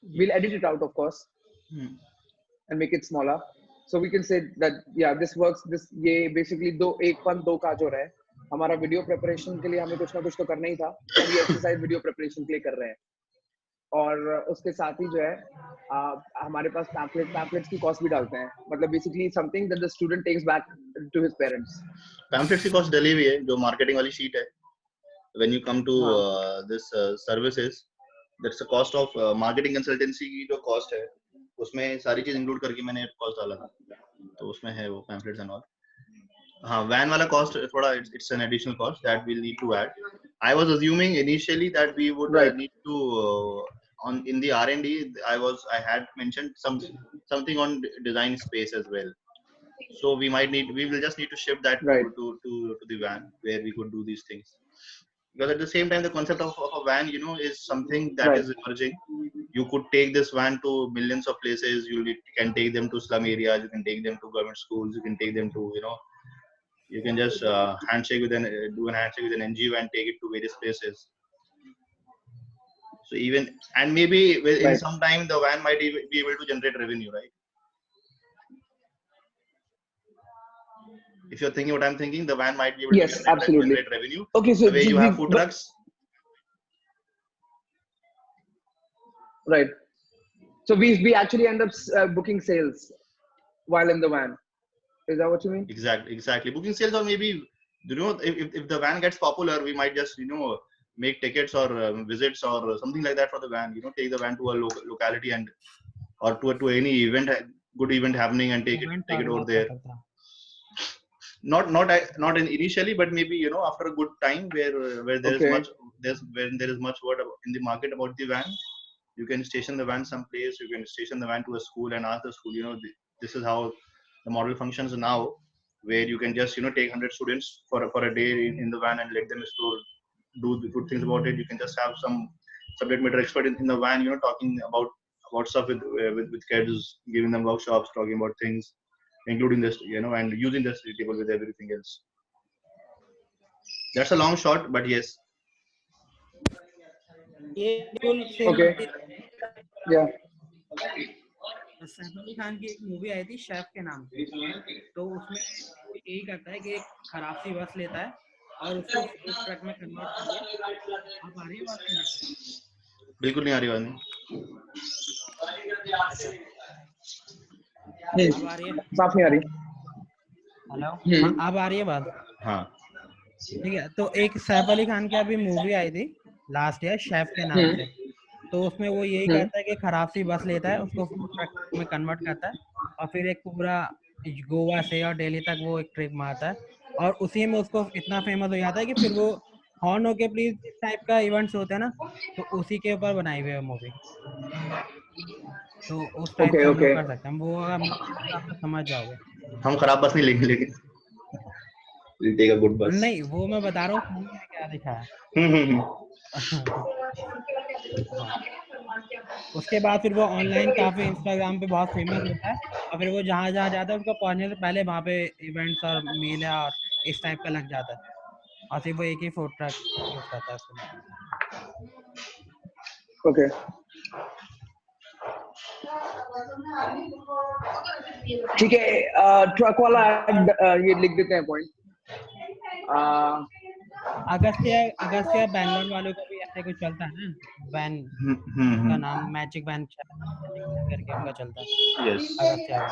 We'll edit it out, of course, and make it smaller, so we can say that yeah, this works. This ये basically एक पन दो का जो है, हमारा video preparation के लिए हमें कुछ ना कुछ तो करना ही था, हम ये एक्सरसाइज वीडियो प्रिपरेशन के लिए कर रहे हैं, और उसके साथ ही जो है हमारे पास पैम्पलेट्स की कॉस्ट भी डालते हैं, मतलब basically something that the student takes back to his parents. Pamphlets की कॉस्ट डली हुई है, जो मार्केटिंग वाली शीट है। When you come to this services, that's the cost of marketing consultancy की जो cost है, उसमें सारी चीज इंक्लूड करके मैंने कॉस्ट डाला था, तो उसमें है वो पैम्फलेट्स एंड ऑल। हाँ, वैन वाला कॉस्ट थोड़ा it's an additional cost that we'll need to add. I was assuming initially that we would need to on in the R&D. I had mentioned something on design space as well. So we will just need to shift that to the van where we could do these things. Because at the same time, the concept of a van, is something that is emerging. You could take this van to millions of places. You can take them to slum areas. You can take them to government schools. You can take them to, you can just do an handshake with an NGO and take it to various places. So and maybe in some time, the van might be able to generate revenue, right? If you're thinking what I'm thinking, the van might be able to generate revenue. Okay, so the way you have food trucks. Right. So we actually end up booking sales while in the van. Is that what you mean? Exactly. Booking sales, or maybe, if the van gets popular, we might just, make tickets or visits or something like that for the van. Take the van to a locality or to any event, good event happening, and take it over there. Not initially, but maybe after a good time where there is much word in the market about the van, you can station the van someplace. You can station the van to a school and ask the school, this is how the model functions now, where you can just take 100 students for a day in the van and let them do the good things about it. You can just have some subject matter expert in the van, talking about stuff with kids, giving them workshops, talking about things, including this, and using this table with everything else. That's a long shot, but yes. Okay. Yeah. Saif Ali Khan की एक movie आई थी chef के नाम से, तो उसमें वो यही करता है कि एक खराब सी बस लेता है और उसको फूड ट्रक में कन्वर्ट करके। आप आ रही है बात? बिल्कुल नहीं आ रही बात नहीं। अब आ रही है? साफ नहीं आ रही। हेलो, अब आ रही है बात? हाँ ठीक है। तो एक सैफ अली खान की अभी मूवी आई थी लास्ट ईयर शेफ के नाम से, तो उसमें वो यही करता है कि खराब सी बस लेता है, उसको फूड ट्रक में कन्वर्ट करता है और फिर एक पूरा गोवा से और दिल्ली तक वो एक ट्रिप मारता है, और उसी में उसको इतना फेमस हो जाता है कि फिर वो हॉर्न ओके प्लीज टाइप का इवेंट्स होते हैं ना, तो उसी के ऊपर बनाई हुई है मूवी। तो उस टाइप से हम लोग कर सकते हैं, वो अगर आप समझ जाओगे। हम खराब बस नहीं लेंगे, लेकिन गुड बस नहीं, वो मैं बता रहा हूँ क्या लिखा है। उसके बाद फिर वो ऑनलाइन काफी इंस्टाग्राम पे बहुत फेमस होता है, और फिर वो जहाँ जाता है उसको पहुंचने से पहले वहाँ पे इवेंट्स और मेला और इस टाइप का लग जाता है। और सिर्फ वो एक ही फूड ट्रक यूज करता है उसके लिए। ओके ठीक है, ट्रक वाला ad, ये लिख देते हैं पॉइंट। अगस्त्या बैंगलोर वालों का भी ऐसे कुछ चलता है ना, वैन का नाम मैजिक वैन करके उनका चलता है। यस अगस्त्या का।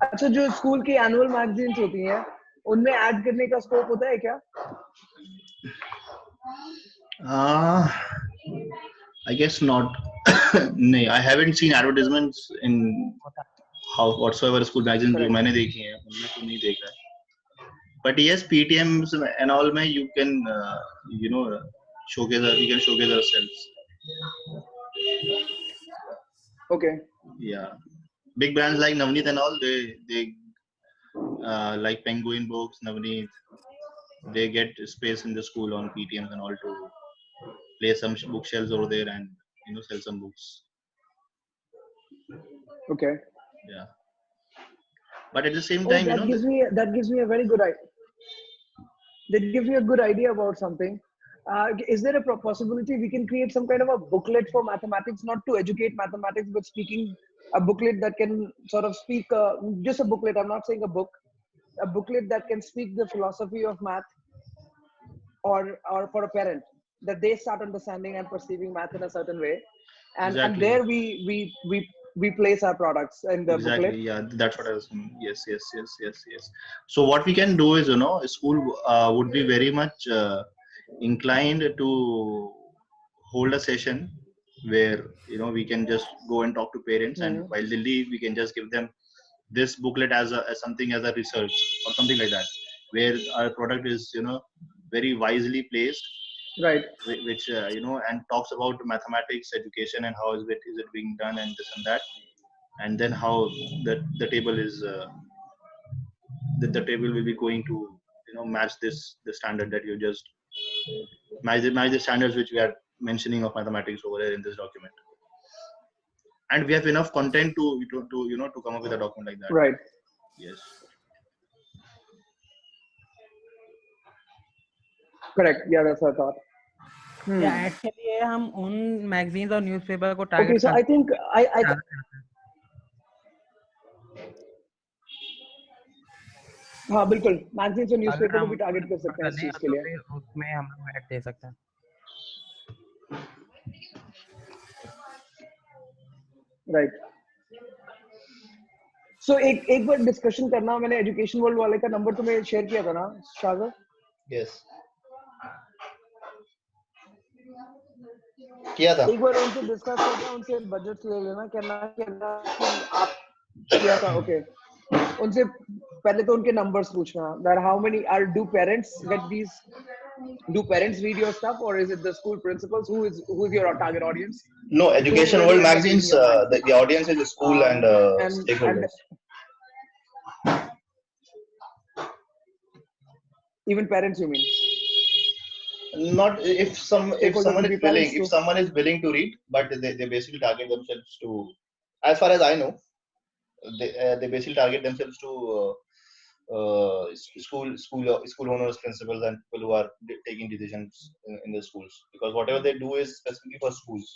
अच्छा, जो स्कूल की एनुअल मैगजीन्स होती हैं उनमें ऐड करने का स्कोप होता है क्या? I guess not. नहीं, I haven't seen advertisements in how whatsoever school magazines जो मैंने देखी हैं उनमें तो नहीं देखा है. But yes, PTMs and all में you can showcase ourselves. Okay. Yeah, big brands like Navneet and all, they like Penguin Books, Navneet, they get space in the school on PTMs and all to place some bookshelves over there and sell some books. Okay. Yeah. But at the same time, that gives me a very good idea. That gives me a good idea about something. Is there a possibility we can create some kind of a booklet for mathematics, not to educate mathematics, but speaking a booklet that can sort of speak, just a booklet, I'm not saying a book, a booklet that can speak the philosophy of math, or for a parent, that they start understanding and perceiving math in a certain way. And, exactly. And there we place our products in the exactly booklet. Yeah, that's what I was saying. Yes. So what we can do is, school would be very much inclined to hold a session where we can just go and talk to parents, and while they leave we can just give them this booklet as something as a research or something like that, where our product is very wisely placed, right, which and talks about mathematics education and how is it being done and this and that, and then how the table is the table will be going to match the standard that you just match the standards which we are mentioning of mathematics over here in this document, and we have enough content to come up with a document like that. Right. Yes. Correct. Yeah, that's what I thought. Yeah, actually हम उन magazines और newspaper को target Okay, so I think I हाँ बिल्कुल, magazines और newspaper को भी target कर सकते हैं इस चीज के लिए। उसमें हम लोग ऐड दे सकते हैं। राइट। सो एक बार डिस्कशन करना, मैंने एजुकेशन वर्ल्ड वाले का नंबर तुम्हें शेयर किया था ना शाज़र? यस, किया था। एक बार उनसे डिस्कस करना, उनसे बजट ले लेना, कहना आप किया था। ओके, उनसे पहले तो उनके नंबर्स पूछना, that how many do parents get these, do parents read your stuff, or is it the school principals? Who is your target audience? No, education world magazines, the audience is the school and stakeholders. Even parents, you mean? Not if someone is willing to read, but they basically target themselves to, as far as I know, they basically target themselves to school owners, principals, and people who are taking decisions in the schools, because whatever they do is specifically for schools.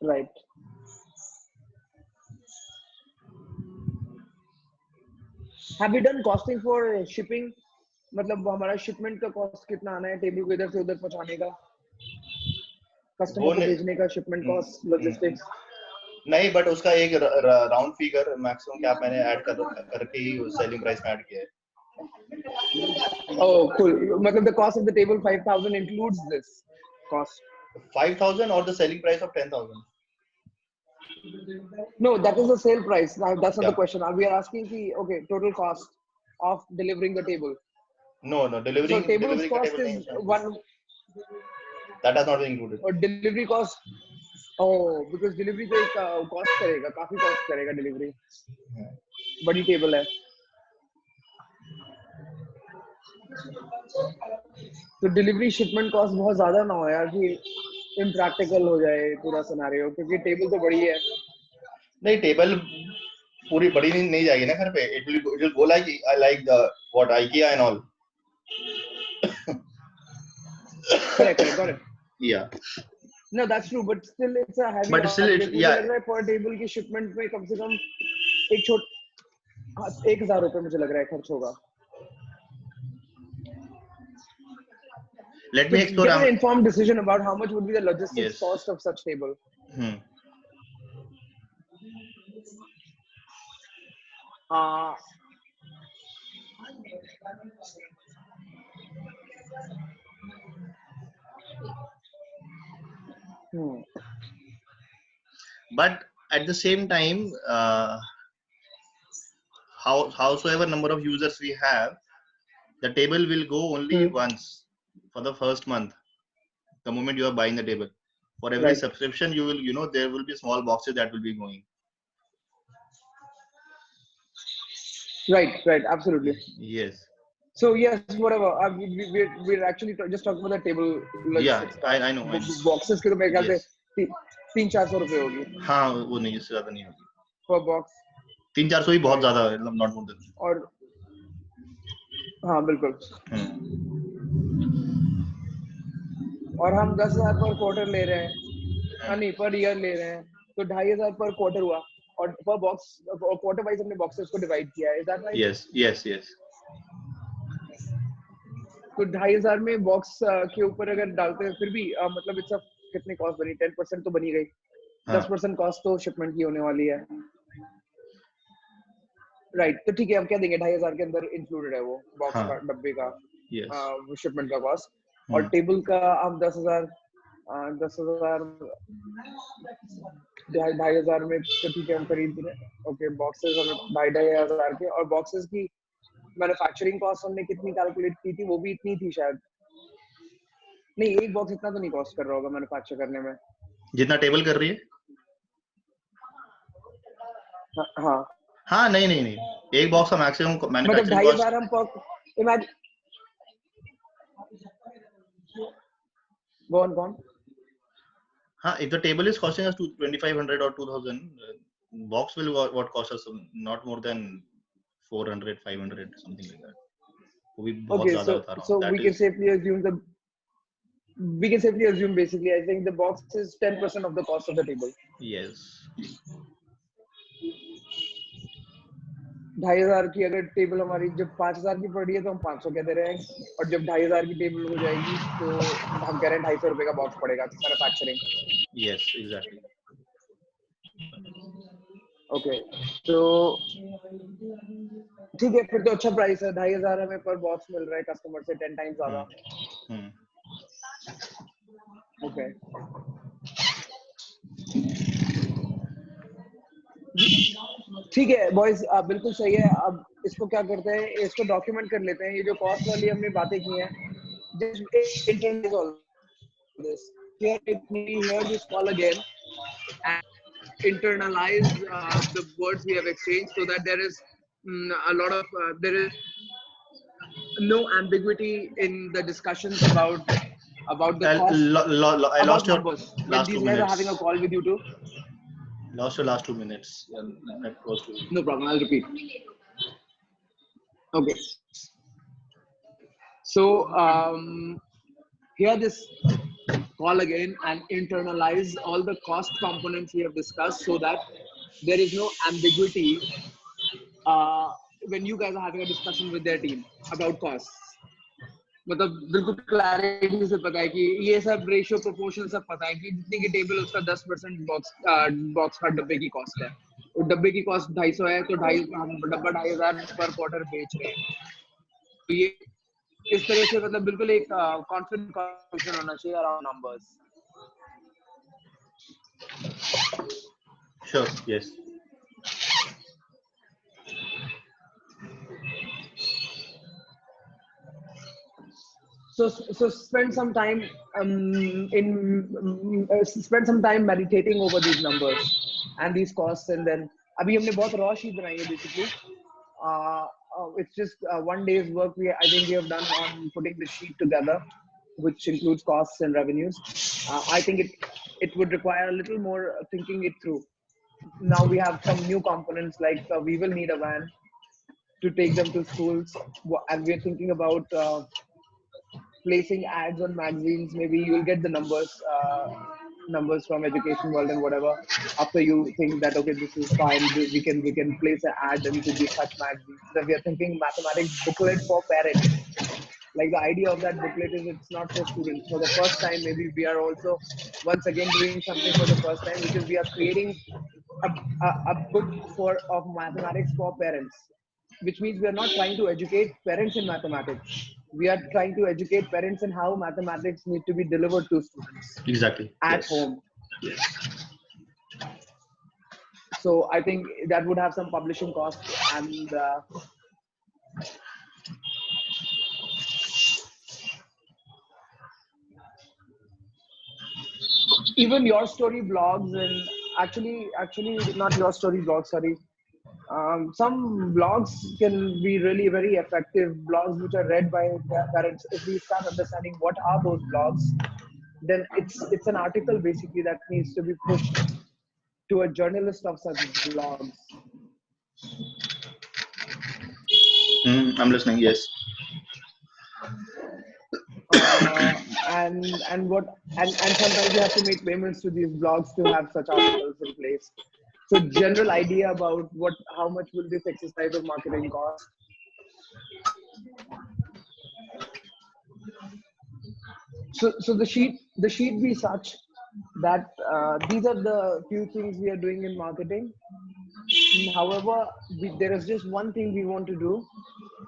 Right. Have we done costing for shipping? मतलब हमारा shipment का cost कितना आना है table को इधर से उधर पहुंचाने का, कस्टमर को भेजने का, shipment cost, logistics? नहीं, बट उसका एक राउंड फिगर मैक्सिमम कैप मैंने ऐड करके ही सेलिंग प्राइस में ऐड किया है। Oh, cool. मतलब the cost of the table 5,000 includes this cost. 5,000 or the selling price of 10,000? No, that is the sale price. Now that's not the question. We are asking the total cost of delivering the table. No, delivering. So table's cost is one. That has not been included. Or delivery cost. Oh, because delivery को एक cost करेगा, काफी cost करेगा delivery. बड़ी table है. तो delivery shipment cost बहुत ज़्यादा ना हो यार कि impractical हो जाए पूरा scenario, क्योंकि table तो बड़ी है. नहीं टेबल पूरी बड़ी नहीं जाएगी ना घर पे. It will go like I like the what IKEA and all. Correct, got it. Yeah. No, that's true, but still it's a heavy But still ask. it मुझे yeah. लग रहा है per table की shipment में कम से कम एक 1,000 रुपए मुझे लग रहा है खर्च होगा. Let me explore. Get an informed decision about how much would be the logistics Yes. cost of such table. But at the same time, howsoever number of users we have, the table will go only once for the first month. The moment you are buying the table, for every subscription, you will, there will be small boxes that will be going. Right, absolutely. Yes. So yes, whatever. We're actually just talking about the table. Yeah, I know. Boxes के तो मेरे ख्याल से 300-400 रुपए होगी. हाँ, वो नहीं, इससे ज़्यादा नहीं होगी. Per box. 300-400 ही बहुत ज़्यादा है, not more than. और हाँ बिल्कुल. और हम 10,000 पर क्वार्टर ले रहे हैं, नहीं पर ईयर ले रहे हैं, तो 2,500 पर क्वार्टर हुआ. और पर बॉक्स क्वार्टर वाइज हमने बॉक्सेस को डिवाइड किया है. Is that right? Yes. तो 2,500 में बॉक्स के ऊपर अगर डालते हैं फिर भी मतलब इट्स कितने कॉस्ट बनी? 10% तो बनी गई. 10% कॉस्ट तो शिपमेंट की होने वाली है. राइट, तो ठीक है, हम क्या देंगे? 2,500 के अंदर इंक्लूडेड है वो बॉक्स का, डब्बे का, शिपमेंट का कॉस्ट. और टेबल का हम 10,000 2,500 में तो ठीक है हम खरीद रहे हैं. ओके, बॉक्सेस हमें 2,500 के. और बॉक्सेस की मैन्युफैक्चरिंग कॉस्ट हमने कितनी कैलकुलेट की थी? वो भी इतनी थी शायद. नहीं, एक बॉक्स इतना तो नहीं कॉस्ट कर रहा होगा मैन्युफैक्चर करने में जितना टेबल कर रही है. हाँ नहीं, एक बॉक्स का मैक्सिमम मैन्युफैक्चरिंग कॉस्ट. मतलब 2,500 हम imagine. Go on. If the table is costing us 2,500 or 2,000, box will what cost us not more than 400, 500, something like that. वो भी बहुत ज़्यादा बता रहा हूँ. So we can safely assume basically, I think the box is 10% of the cost of the table. Yes. 2,500 की अगर table हमारी जब 5,000 की पड़ रही है तो हम 500 कह दे रहे हैं. और जब 2,500 की टेबल हो जाएगी तो हम कह रहे हैं 250 रुपए का बॉक्स पड़ेगा मैन्युफैक्चरिंग. Yes, exactly. ओके, तो ठीक है, फिर तो अच्छा प्राइस है. 2,500 हमें पर बॉक्स मिल रहा है कस्टमर से 10 टाइम्स ज्यादा. ओके, ठीक है बॉयज, बिल्कुल सही है. अब इसको क्या करते हैं, इसको डॉक्यूमेंट कर लेते हैं. ये जो कॉस्ट वाली हमने बातें की हैं, just internalize all this. Hear this call again and internalize the words we have exchanged so that there is a lot of there is no ambiguity in the discussions about the cost. I lost your numbers. last 2 These guys minutes. are having a call with you too. Lost your last 2 minutes. No problem, I'll repeat. Okay. So hear this call again and internalize all the cost components we have discussed so that there is no ambiguity when you guys are having a discussion with their team about costs. मतलब बिल्कुल clarity से पता है कि ये सब ratio proportion सब पता है कि जितनी की टेबल उसका 10% बॉक्स का डब्बे की कॉस्ट है. और डब्बे की कॉस्ट 250 है, तो हम डब्बा 2,500 पर क्वार्टर बेच रहे हैं. तो ये इस तरह से मतलब बिल्कुल एक कॉन्फिडेंट कॉन्वर्सेशन होना चाहिए around numbers. Sure, yes. So spend some time spend some time meditating over these numbers and these costs, and then अभी हमने बहुत raw sheet बनाई है basically. It's just 1 day's work I think we have done on putting the sheet together, which includes costs and revenues. I think it would require a little more thinking it through. now we have some new components like we will need a van to take them to schools, and we're thinking about placing ads on magazines. Maybe you'll get the numbers from Education World and whatever. After you think that okay, this is fine, we can place an ad into the such magazines. So we are thinking mathematics booklet for parents. Like the idea of that booklet is it's not for students. For the first time, maybe we are also once again doing something for the first time, which is we are creating a book of mathematics for parents, which means we are not trying to educate parents in mathematics. We are trying to educate parents in how mathematics need to be delivered to students Exactly. at Yes. home. Yes. So I think that would have some publishing cost, and even your story blogs, and actually not your story blogs, sorry. Some blogs can be really very effective blogs which are read by parents. If we start understanding what are those blogs, then it's an article basically that needs to be pushed to a journalist of such blogs. I'm listening. Yes. And sometimes you have to make payments to these blogs to have such articles in place. So general idea about how much will this exercise of marketing cost. So the sheet be such that these are the few things we are doing in marketing. However, there is just one thing we want to do,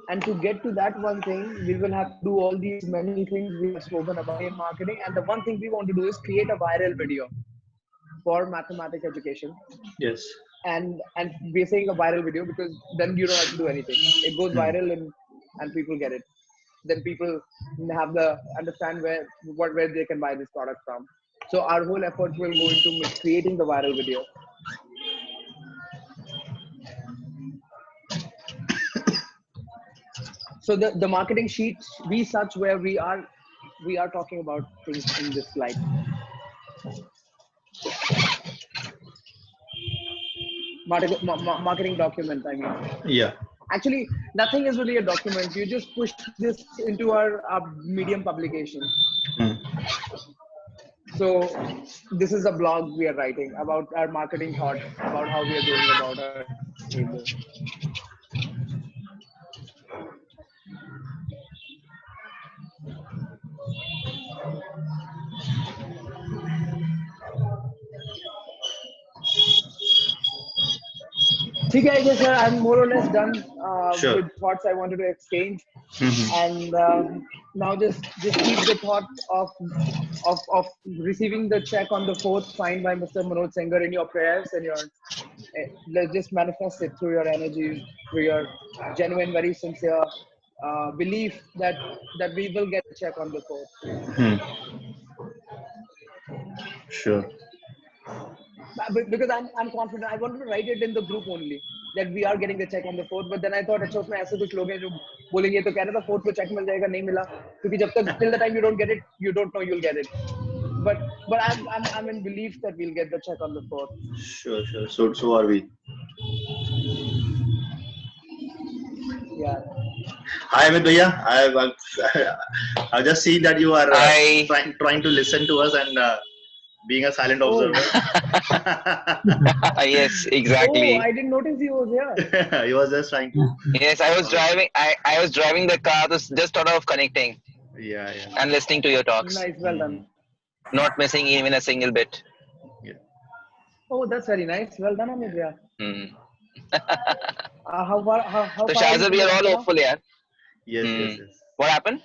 and to get to that one thing, we will have to do all these many things we have spoken about in marketing. And the one thing we want to do is create a viral video for mathematics education. Yes. And we're saying a viral video because then you don't have to do anything. It goes viral and people get it. Then people have the understand where they can buy this product from. So our whole effort will go into creating the viral video. So the marketing sheet be such where we are talking about things in this slide. Marketing document, I mean. Yeah. Actually, nothing is really a document. You just push this into our Medium publication. So this is a blog we are writing about our marketing thought, about how we are going about our table. Okay, I guess I'm more or less done with thoughts I wanted to exchange, and now just keep the thought of receiving the check on the 4th signed by Mr. Manoj Sengar in your prayers, and let's just manifest it through your energy, through your genuine, very sincere belief that we will get a check on the 4th. Sure. Because I'm confident. I wanted to write it in the group only that we are getting the check on the 4th, but then I thought अच्छा उसमें ऐसे कुछ लोग हैं जो बोलेंगे तो कह रहा था 4th को check मिल जाएगा, नहीं मिला, क्योंकि जब तक till the time you don't get it, you don't know you'll get it. But I'm in belief that we'll get the check on the 4th. Sure. So are we. Yeah. Hi Amit Bhaiya. I've just seen that you are trying to listen to us and being a silent observer. Yes, exactly. Oh, I didn't notice he was here. He was just trying to. Yes, I was driving. I was driving the car, just thought of connecting. Yeah. And listening to your talks. Nice, well done. Not missing even a single bit. Yeah. Oh, that's very nice. Well done, Amit Bhaiya. How So Shazad, we are all hopeful, yeah. Yes. What happened?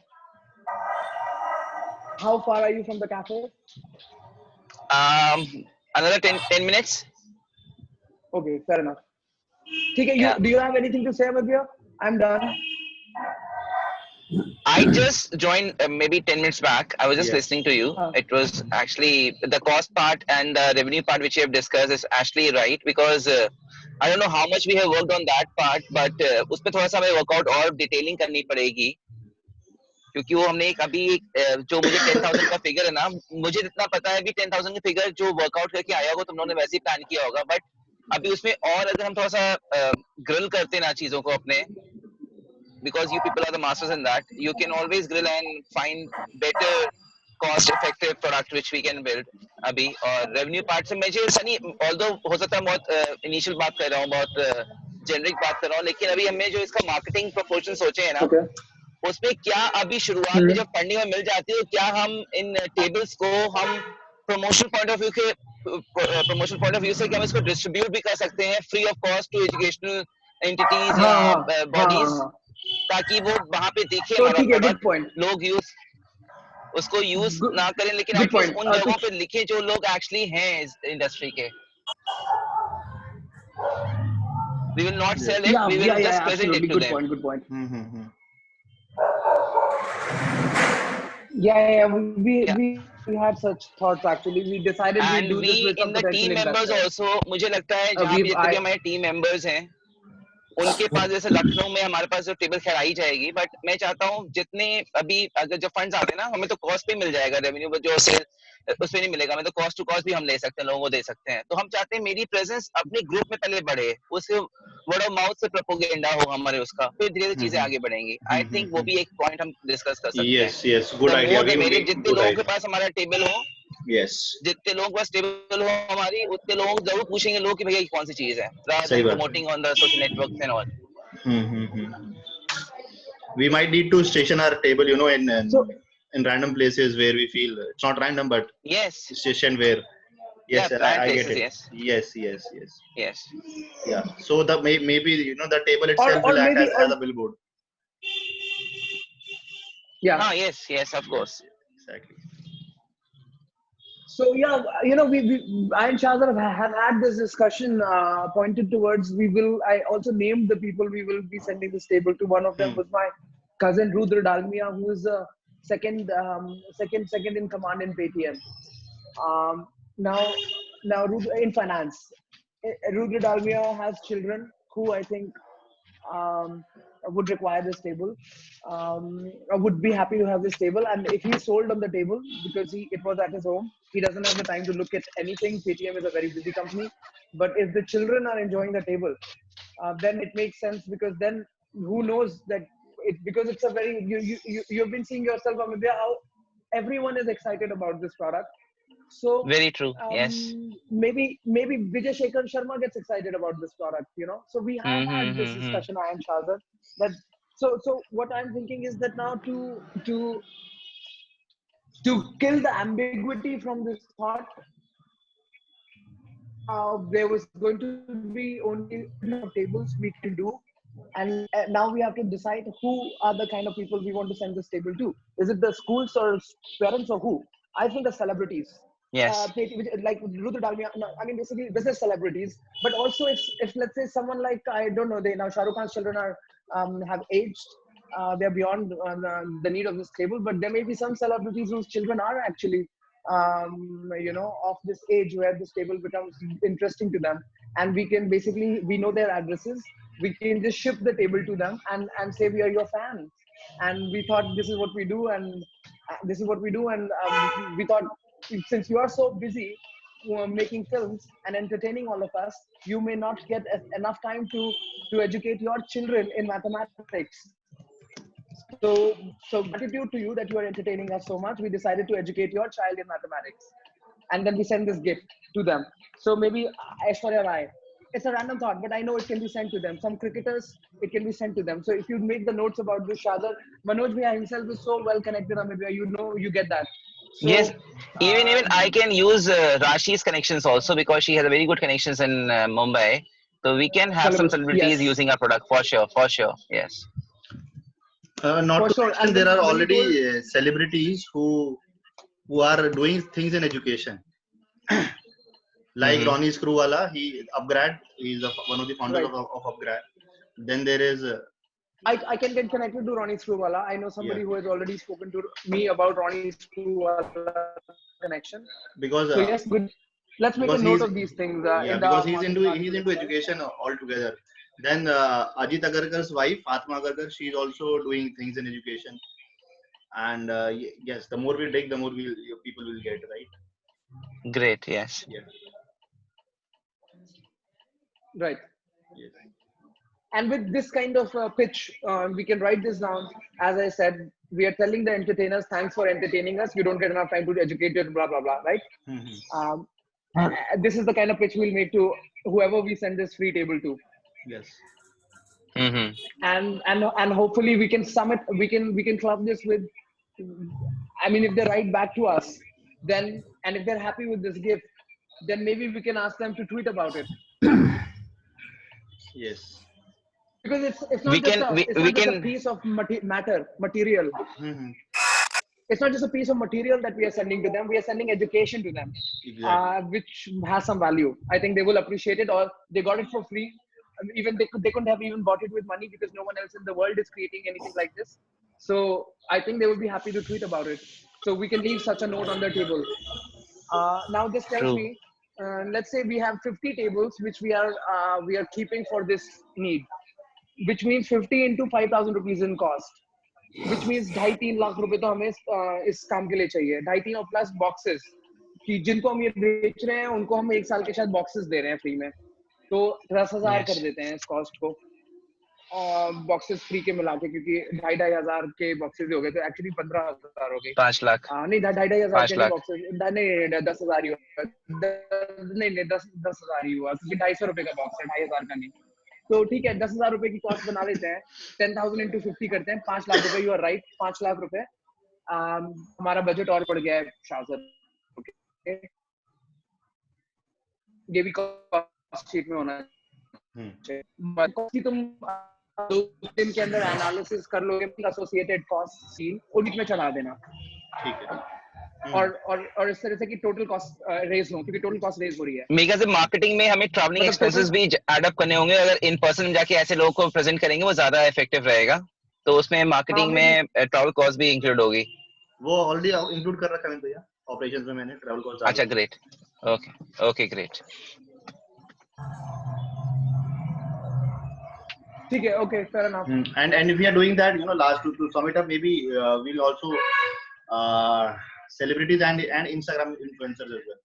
How far are you from the cafe? Another 10 minutes. Okay, fair enough. Okay, do you have anything to say, Amit Bhaiya? I'm done. I just joined maybe 10 minutes back. I was just listening to you. It was actually the cost part and the revenue part which you have discussed is actually right, because I don't know how much we have worked on that part, but उसपे थोड़ा सा हमें workout और detailing करनी पड़ेगी, क्योंकि वो हमने एक अभी जो मुझे 10,000 का फिगर है ना, मुझे जितना पता है भी 10,000 का फिगर जो वर्कआउट करके आया होगा तुम लोगों ने वैसे ही प्लान किया होगा, बट अभी उसमें और अगर हम थोड़ा सा ग्रिल करते ना चीजों को अपने, because you people are the masters in that, you can always grill and find better cost effective product which we can build अभी. और revenue part से मुझे सनी although हो सकता है बहुत initial बात कर रहा हूँ, बहुत generic बात कर रहा हूँ, लेकिन अभी हमने जो इसका marketing proportion सोचे हैं ना, Okay. उसमें क्या अभी शुरुआत में जब फंडिंग में मिल जाती है, क्या हम इन टेबल्स को हम प्रमोशन पॉइंट ऑफ व्यू के प्रमोशन पॉइंट ऑफ व्यू से क्या हम इसको डिस्ट्रीब्यूट भी कर सकते हैं free of cost to educational entities या बॉडीज, ताकि वो वहां पे देखे तो हमारा ठीक है, गुड प्रोडक्ट, पॉइंट, लोग यूज उसको यूज ना करें, लेकिन गुड एटलीस्ट उन पॉइंट। जगहों पे लिखे जो लोग एक्चुअली हैं इस इंडस्ट्री के. We will not Yes. sell it, we will just present it Absolutely, to good them. point, good point. Mm-hmm. We had such thoughts actually. We decided we'd And do this we with some in the potential team members investors. also, मुझे लगता है जहाँ पे जितने भी हमारे team members हैं उनके पास, जैसे लखनऊ में हमारे पास जो टेबल खैर आई जाएगी, बट मैं चाहता हूँ जितने अभी अगर जो फंड्स आते हैं ना, हमें तो कॉस्ट पे मिल जाएगा, रेवेन्यू पर जो सेल उस पे नहीं मिलेगा, हमें तो कॉस्ट टू कॉस्ट भी हम ले सकते हैं, लोगों को दे सकते हैं. तो हम चाहते हैं मेरी प्रेजेंस अपने ग्रुप में पहले बढ़े, उससे वर्ड ऑफ माउथ से प्रोपोगेंडा हो हमारे उसका, फिर धीरे धीरे चीजें आगे बढ़ेंगी. आई थिंक वो भी एक पॉइंट हम डिस्कस कर सकते हैं. Yes, good the idea. More the We merrier, make जितने good लोगों के idea. पास हमारा टेबल हो, Yes. जितने लोगों के पास टेबल हो हमारी, उतने लोग जरूर पूछेंगे लोग कि भैया ये कौन सी चीज है, rather सही than बात है. promoting on the social networks and all. We might need to station our table, So in random places where we feel it's not random, but Yes, station where. Yes, yeah, sir, planned I get places. it. Yes, Yes. yes, Yeah. So the maybe the table or itself will act maybe as a billboard. yeah. yes, of course. Exactly. So yeah, we I and Shazar have had this discussion pointed towards. I also named the people we will be sending this table to. One of them was my cousin Rudra Dalmia, who is second in command in Paytm. Now Rudra, in finance, Rudra Dalmia has children who I think would require this table. I would be happy to have this table, and if he sold on the table because it was at his home, he doesn't have the time to look at anything. Paytm is a very busy company, but if the children are enjoying the table, then it makes sense, because then who knows that because it's a very you've been seeing yourself, Amidya, how everyone is excited about this product. So Very true. Yes. maybe Vijay Shekhar Sharma gets excited about this product, So we have had this discussion, I and Shazad, that so what I'm thinking is that now to kill the ambiguity from this thought, there was going to be only tables we can do, and now we have to decide who are the kind of people we want to send this table to. Is it the schools or parents, or who? I think the celebrities. Yes. Like Rudra Dalmia, I mean basically business celebrities, but also if let's say someone like, I don't know, now Shah Rukh Khan's children are have aged, they're beyond the need of this table, but there may be some celebrities whose children are actually of this age where this table becomes interesting to them, and we know their addresses, we can just ship the table to them and say we are your fans, and we thought this is what we do, and we thought, since you are so busy making films and entertaining all of us, you may not get enough time to educate your children in mathematics. So gratitude to you that you are entertaining us so much. We decided to educate your child in mathematics, and then we send this gift to them. So maybe Aishwarya Rai. It's a random thought, but I know it can be sent to them. Some cricketers, it can be sent to them. So if you make the notes about this, Shadar, Manoj Bhaiya himself is so well connected, Amir, you get that. So, yes, even I can use Rashi's connections also, because she has a very good connections in Mumbai. So we can have some celebrities using our product for sure. Yes. Not to mention, there are already celebrities who are doing things in education. Like Ronnie Screwwala, Upgrad, he's one of the founders of Upgrad. Then there is I can get connected to Ronnie Screwwala. I know somebody who has already spoken to me about Ronnie Screwwala connection. Because so yes, good. Let's make a note of these things. Because he's into education altogether. Then Ajit Agarkar's wife, Atma Agarkar, she's also doing things in education. And yes, the more we dig, the more people will get, right? Great. Yes. Yeah. Right. Yes. And with this kind of pitch, we can write this down. As I said, we are telling the entertainers, thanks for entertaining us. You don't get enough time to educate you, blah, blah, blah, right? Um, this is the kind of pitch we'll make to whoever we send this free table to. Yes. And hopefully we can summit, we can club this with, I mean, if they write back to us, then, and if they're happy with this gift, then maybe we can ask them to tweet about it. Yes. Because it's not just a piece of material. It's not just a piece of material that we are sending to them. We are sending education to them, which has some value. I think they will appreciate it, or they got it for free. Even they couldn't have even bought it with money because no one else in the world is creating anything like this. So I think they would be happy to tweet about it. So we can leave such a note on their table. Now this tells me, let's say we have 50 tables which we are keeping for this need, which means 50 into 5,000 rupees in cost, which means 2.5-3 lakh रुपए तो हमें इस काम के लिए चाहिए. 2.5 और plus boxes कि जिनको हम ये बेच रहे हैं उनको हम एक साल के शायद बॉक्सेस दे रहे हैं फ्री में, तो 10,000 कर देते हैं इस कॉस्ट को बॉक्सेस फ्री के मिला के, क्योंकि 2,500 के बॉक्सेस हो गए तो एक्चुअली 15,000 हो गए. 5 लाख नहीं 2,500 के बॉक्सेस नहीं 10,000 ही हुआ. नहीं 10,000 ही हुआ क्योंकि 250 रुपए का बॉक्स है, 2,500 का नहीं. तो ठीक है 10,000 रुपए की कॉस्ट बना लेते हैं. 10,000 into 50 करते हैं 5 लाख रुपए. यू आर राइट, 5 लाख रुपए. हमारा बजट और बढ़ गया है शाह सर. ये भी कॉस्ट शीट में होना चाहिए. तुम 2 दिन के अंदर एनालिसिस कर लोगे एसोसिएटेड कॉस्ट सीन और बीच में चला देना. ठीक है. और इस तरह से कि टोटल कॉस्ट रेज हो, क्योंकि टोटल कॉस्ट रेज हो रही है. मेगा से मार्केटिंग में हमें ट्रैवलिंग एक्सपेंसेस भी ऐड अप करने होंगे. अगर इन पर्सन जाके ऐसे लोगों को प्रेजेंट करेंगे वो ज्यादा इफेक्टिव रहेगा, तो उसमें मार्केटिंग में ट्रैवल कॉस्ट भी इंक्लूड होगी. वो ऑलरेडी इंक्लूड कर रखा है भैया ऑपरेशंस में, मैंने ट्रैवल कॉस्ट. अच्छा ग्रेट. Okay great. ठीक है. Okay fair enough. And if we are doing that, last to sum it up, maybe we'll also celebrities and Instagram influencers as well.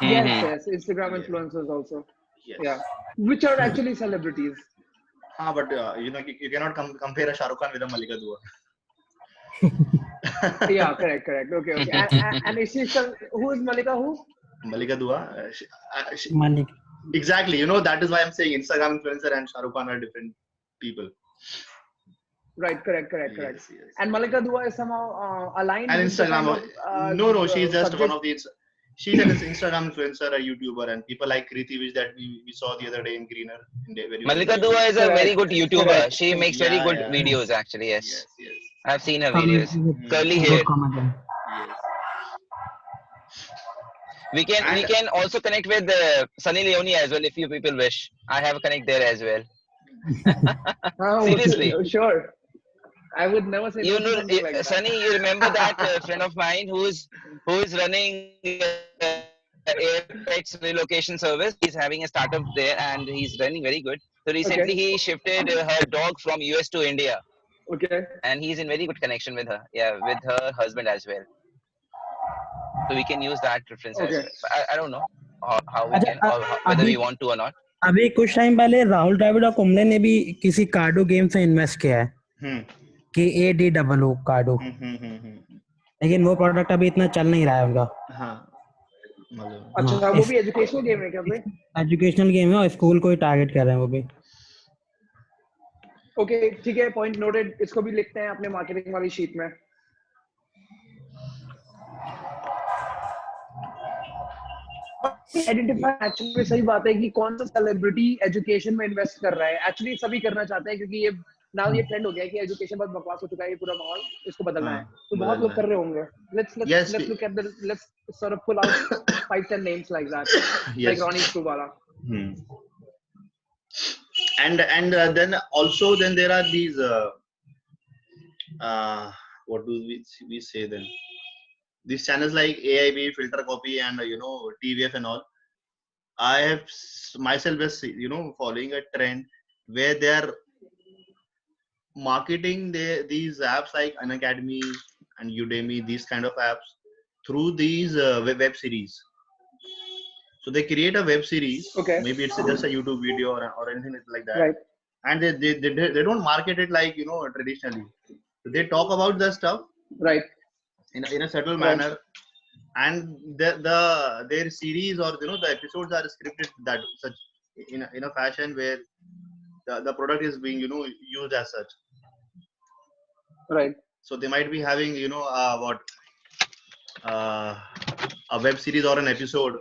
Yes, Instagram influencers also. Yes. Yeah, which are actually celebrities. But you cannot compare a Shah Rukh Khan with a Malika Dua. Yeah, correct. Okay. And is she who is Malika? Who? Malika Dua. Malika. Exactly. That is why I'm saying Instagram influencer and Shah Rukh Khan are different people. Right. Correct. Yes. And Malika Dua is somehow aligned. And Instagram. No. She's just subject. one of the. She's an Instagram influencer, a YouTuber, and people like Kriti, which that we saw the other day in Greener. Malika Dua is a very good YouTuber. Correct. She makes very good videos actually. Yes. I've seen her videos. Curly hair. Yes. We can also connect with Sunny Leone as well if you people wish. I have a connect there as well. Seriously. Sure. I would never say like that. Sunny, you remember that friend of mine who is running Apex relocation service? He's having a startup there and he's running very good. So recently he shifted her dog from US to India. Okay. And he's in very good connection with her. Yeah, with her husband as well. So we can use that reference as well. But I don't know how we can, or whether we want to or not. अभी कुछ time पहले राहुल द्रविड़ और कुंबले ने भी किसी कार्डो game से invest किया है KADOO कार्डो, लेकिन वो प्रोडक्ट अभी इतना चल नहीं रहा है उनका. अच्छा, वो भी एजुकेशनल गेम है क्या भाई? एजुकेशनल गेम है और स्कूल को ही टारगेट कर रहे हैं वो भी. ओके ठीक है, पॉइंट नोटेड. इसको भी लिखते हैं अपने मार्केटिंग वाली शीट में. आइडेंटिफाई एक्चुअली सही बात है कि कौन सा सेलिब्रिटी एजुकेशन में इन्वेस्ट कर रहा है. एक्चुअली सभी करना चाहते हैं क्योंकि ये नाउ ये ट्रेंड हो गया है कि एजुकेशन बहुत बकवास हो चुका है, ये पूरा माहौल, इसको बदलना है. तो बहुत लोग कर रहे होंगे. Let's look at let's sort of pull out 5-10 names like that. Like Ronnie Screwvala. And then also there are these what do we say then? These channels like AIB, Filter Copy, and TVF and all. I have myself just following a trend where they are marketing these apps like Unacademy and Udemy, these kind of apps through these web series. So they create a web series. Okay. Maybe it's just a YouTube video or anything like that. Right. And they don't market it like, traditionally. They talk about the stuff Right. in a subtle manner, and their series or the episodes are scripted that such in a fashion where the product is being used as such. Right. So they might be having a web series or an episode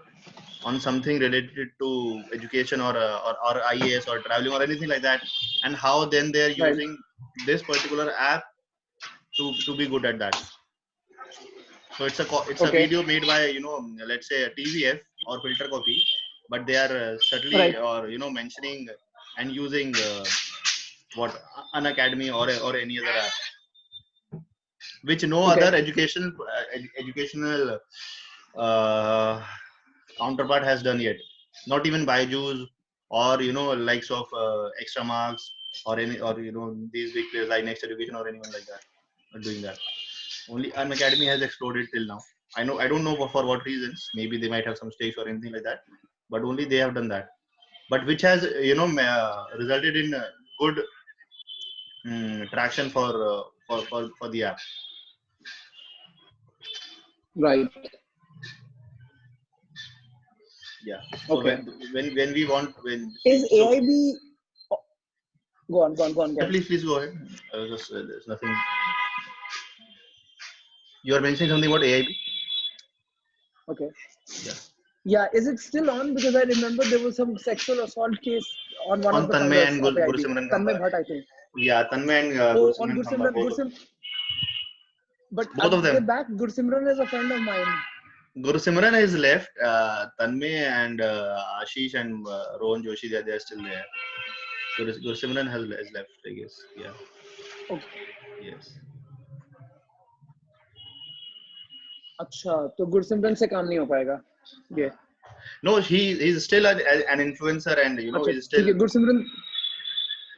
on something related to education or IAS or traveling or anything like that, and how then they're using this particular app to be good at that. So it's a video made by let's say a TVF or Filter Coffee, but they are subtly or mentioning and using an academy or any other app, which no other educational counterpart has done yet. Not even Byju's or likes of Extra Marks or any or these big players like Next Education or anyone like that are doing that. Only Unacademy has exploded till now. I don't know for what reasons. Maybe they might have some stakes or anything like that, but only they have done that. But which has resulted in good traction for the app. Right. Yeah. So when we want is AIB. Go on. Please go ahead. There's nothing. You are mentioning something about AIB. Okay. Yeah. Yeah. Is it still on? Because I remember there was some sexual assault case on one of the Tanmay and Gursimran. Tanmay Bhatt, I think. Yeah, Tanmay and Gursimran. But both of them. Back, Gursimran is a friend of mine. Gursimran is left. Tanmay and Ashish and Rohan Joshi, they are still there. Gursimran has left, I guess. Yeah. Okay. Yes. अच्छा, तो Gursimran से काम नहीं हो पाएगा. Yeah. No, he's still an influencer, and he's still. Gursimran.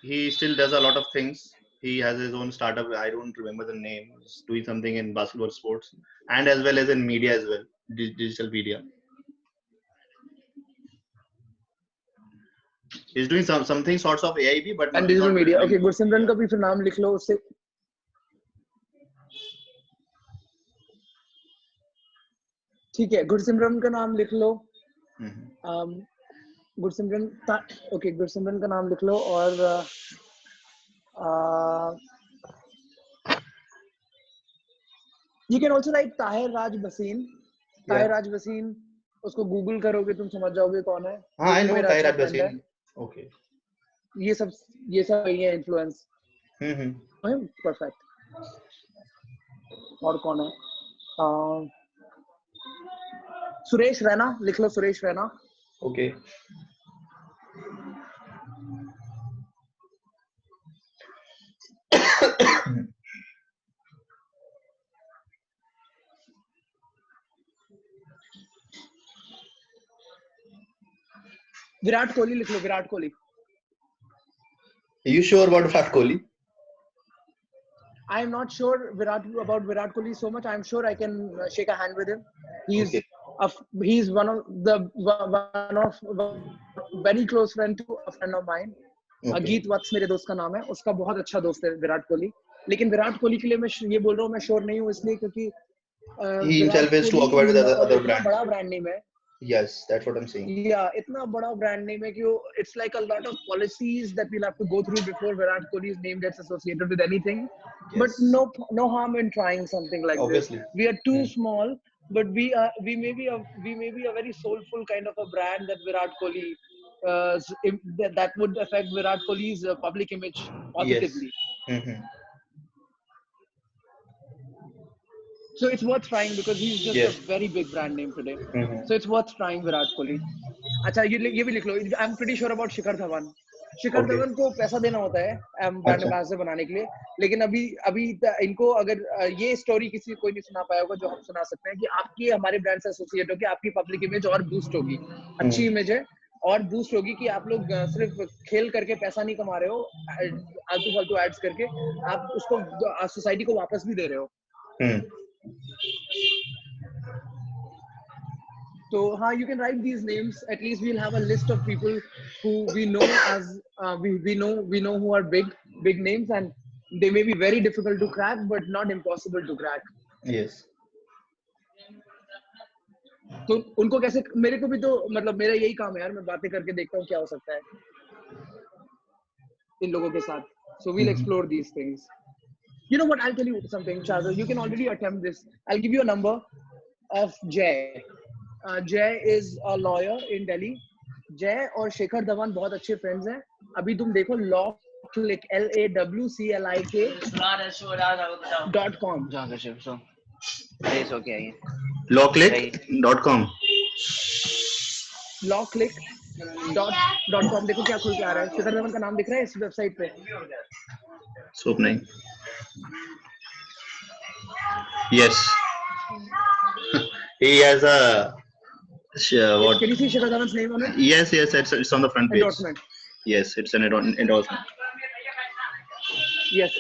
He still does a lot of things. He has his own startup. I don't remember the name. He's doing something in basketball sports and as well as in media as well, digital media. He's doing something sorts of AIB, but and digital media. Okay, Gursimran का भी फिर नाम लिख लो उससे. ठीक है, Gursimran का नाम लिख लो. Gursimran का नाम लिख लो और you can also write Tahir Raj Bhasin. Tahir Raj Bhasin, उसको Google करोगे तुम समझ जाओगे कौन है. हाँ, I know Tahir Raj Bhasin. Okay. ये सब वही है influence. Perfect. और कौन है? सुरेश रैना, लिख लो सुरेश रैना. Okay. विराट कोहली लिख लो, Virat Kohli. Are you sure about Virat Kohli? I am not sure about Virat Kohli so much. I am sure I can shake a hand with him. He's one of very close friend to a friend of mine. Geet Vats मेरे दोस्त का नाम है. उसका बहुत अच्छा दोस्त है विराट कोहली. लेकिन विराट कोहली के लिए मैं ये बोल रहा हूँ, मैं श्योर नहीं हूँ इसलिए क्योंकि he himself is too awkward with other brand. बड़ा ब्रांड नेम है. Yes, that's what I'm saying. Yeah, इतना बड़ा brand name है कि it's like a lot of policies that we'll have to go through before Virat Kohli's name gets associated with anything. Yes. But no harm in trying something like Obviously. this. We are too small, but we may be a very soulful kind of a brand that Virat Kohli that would affect Virat Kohli's public image positively. Yes. So it's worth trying because he's just a very big brand name today. So it's worth trying Virat Kohli. अच्छा ये भी लिख लो. I'm pretty sure about Shikhar Dhawan. Shikhar Dhawan को पैसा देना होता है brand ambassador बनाने के लिए, लेकिन अभी इनको अगर ये स्टोरी कोई नहीं सुना पाया होगा जो हम सुना सकते हैं कि आपकी हमारे ब्रांड से एसोसिएट होकर आपकी पब्लिक इमेज और बूस्ट होगी, अच्छी इमेज है और बूस्ट होगी कि आप लोग सिर्फ खेल करके पैसा नहीं कमा रहे हो, आलतू फालतू एड्स करके आप उसको सोसाइटी को वापस भी दे रहे हो. So you can write these names. At least we'll have a list of people who we know as we know who are big names, and they may be very difficult to crack, but not impossible to crack. Yes. तो उनको कैसे, मेरे को भी तो मतलब मेरा यही काम है यार, मैं बातें करके देखता हूँ क्या हो सकता है इन लोगों के साथ. So we'll explore these things. You know what? I'll tell you something, Shazad. You can already attempt this. I'll give you a number of Jay. Jay is a lawyer in Delhi. Jay और शेखर धवन बहुत अच्छे friends हैं. अभी तुम देखो LawClick LAWCLIK.com. lawclick.com. lawclick.com. देखो क्या खुल के आ रहा है. शेखर धवन का नाम दिख रहा है इस वेबसाइट पे. Opening. Yes. He has a what? Can you see Shekhar Dhawan's name on it? Yes, it's on the front page. Endorsement. Yes, it's an endorsement. Yes.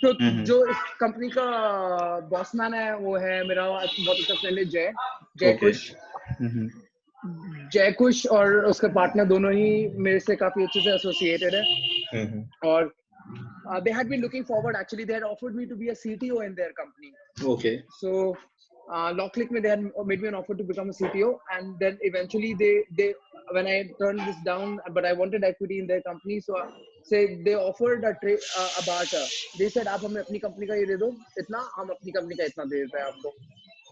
तो जो इस कंपनी का बॉसमैन है वो है मेरा बहुत अच्छा फ्रेंड है जय कुश और उसका पार्टनर दोनों ही मेरे से काफी अच्छे से एसोसिएटेड है. और they had been looking forward. Actually, they had offered me to be a CTO in their company. Okay. So, LawClick, they had made me an offer to become a CTO, and then eventually they when I turned this down, but I wanted equity in their company, so they offered a barter. They said, आप हमें अपनी company का ये दे दो इतना, हम अपनी company का इतना दे देते हैं आपको.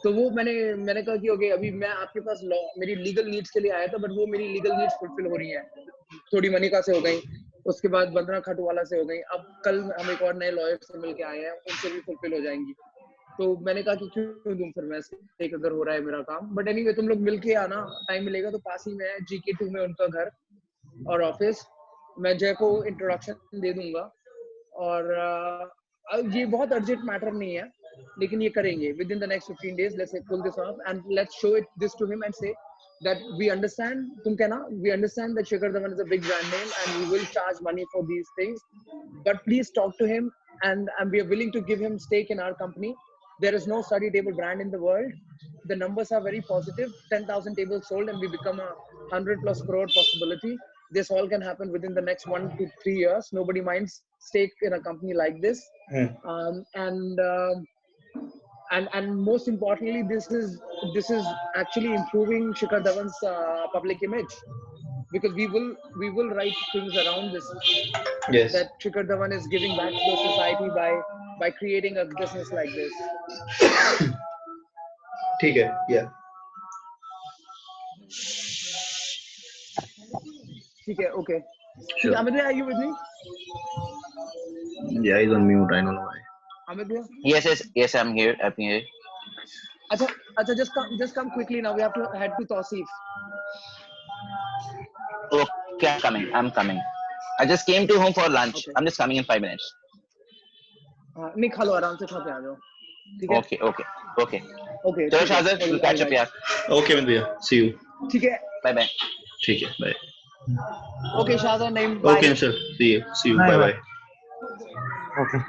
तो वो मैंने कहा कि ओके, अभी मैं आपके पास मेरी लीगल नीड्स के लिए आया था, बट वो मेरी लीगल नीड्स फुलफिल हो रही हैं. थोड़ी मनिका से हो गई, उसके बाद बंदना खटवाला से हो गई, अब कल हम एक और नए लॉयर से मिलके आए हैं, उनसे भी फुलफिल हो जाएंगी. तो मैंने कहा कि क्यों दूं फिर मैं एक अगर हो रहा है मेरा काम. बट एनीवे तुम लोग मिलके आना, टाइम मिलेगा तो पास ही में है GK2 में उनका घर और ऑफिस. मैं जय को इंट्रोडक्शन दे दूंगा. और ये बहुत अर्जेंट मैटर नहीं है, लेकिन ये करेंगे within the next 15 days. Let's pull this off and let's show it this to him and say that we understand, we understand that Shekhar Dhawan is a big brand name and we will charge money for these things, but please talk to him and we are willing to give him stake in our company. There is no study table brand in the world. The numbers are very positive. 10,000 tables sold and we become a 100+ crore possibility. This all can happen within the next 1 to 3 years. Nobody minds stake in a company like this. And most importantly, this is actually improving Shekhar Dhawan's public image, because we will write things around this. Yes. That Shekhar Dhawan is giving back to the society by creating a business like this. ठीक है. Yeah. ठीक है. Okay. Sure. Amit, are you with me? Yeah, he's on mute. I don't know why. Amit, Yes, I'm here. Acha, just come quickly now. We have to head to Tausif. Okay, I'm coming. I just came to home for lunch. Okay. I'm just coming in 5 minutes. नहीं, खा लो, आराम से खा के आ जाओ. ठीक है. Okay. चलो Shazad, we'll catch up यार. Okay, भैया. See you. ठीक है. Bye. ठीक है. Bye. Okay, Shazad, name. Bye. Okay, sir. See you. Bye. Okay.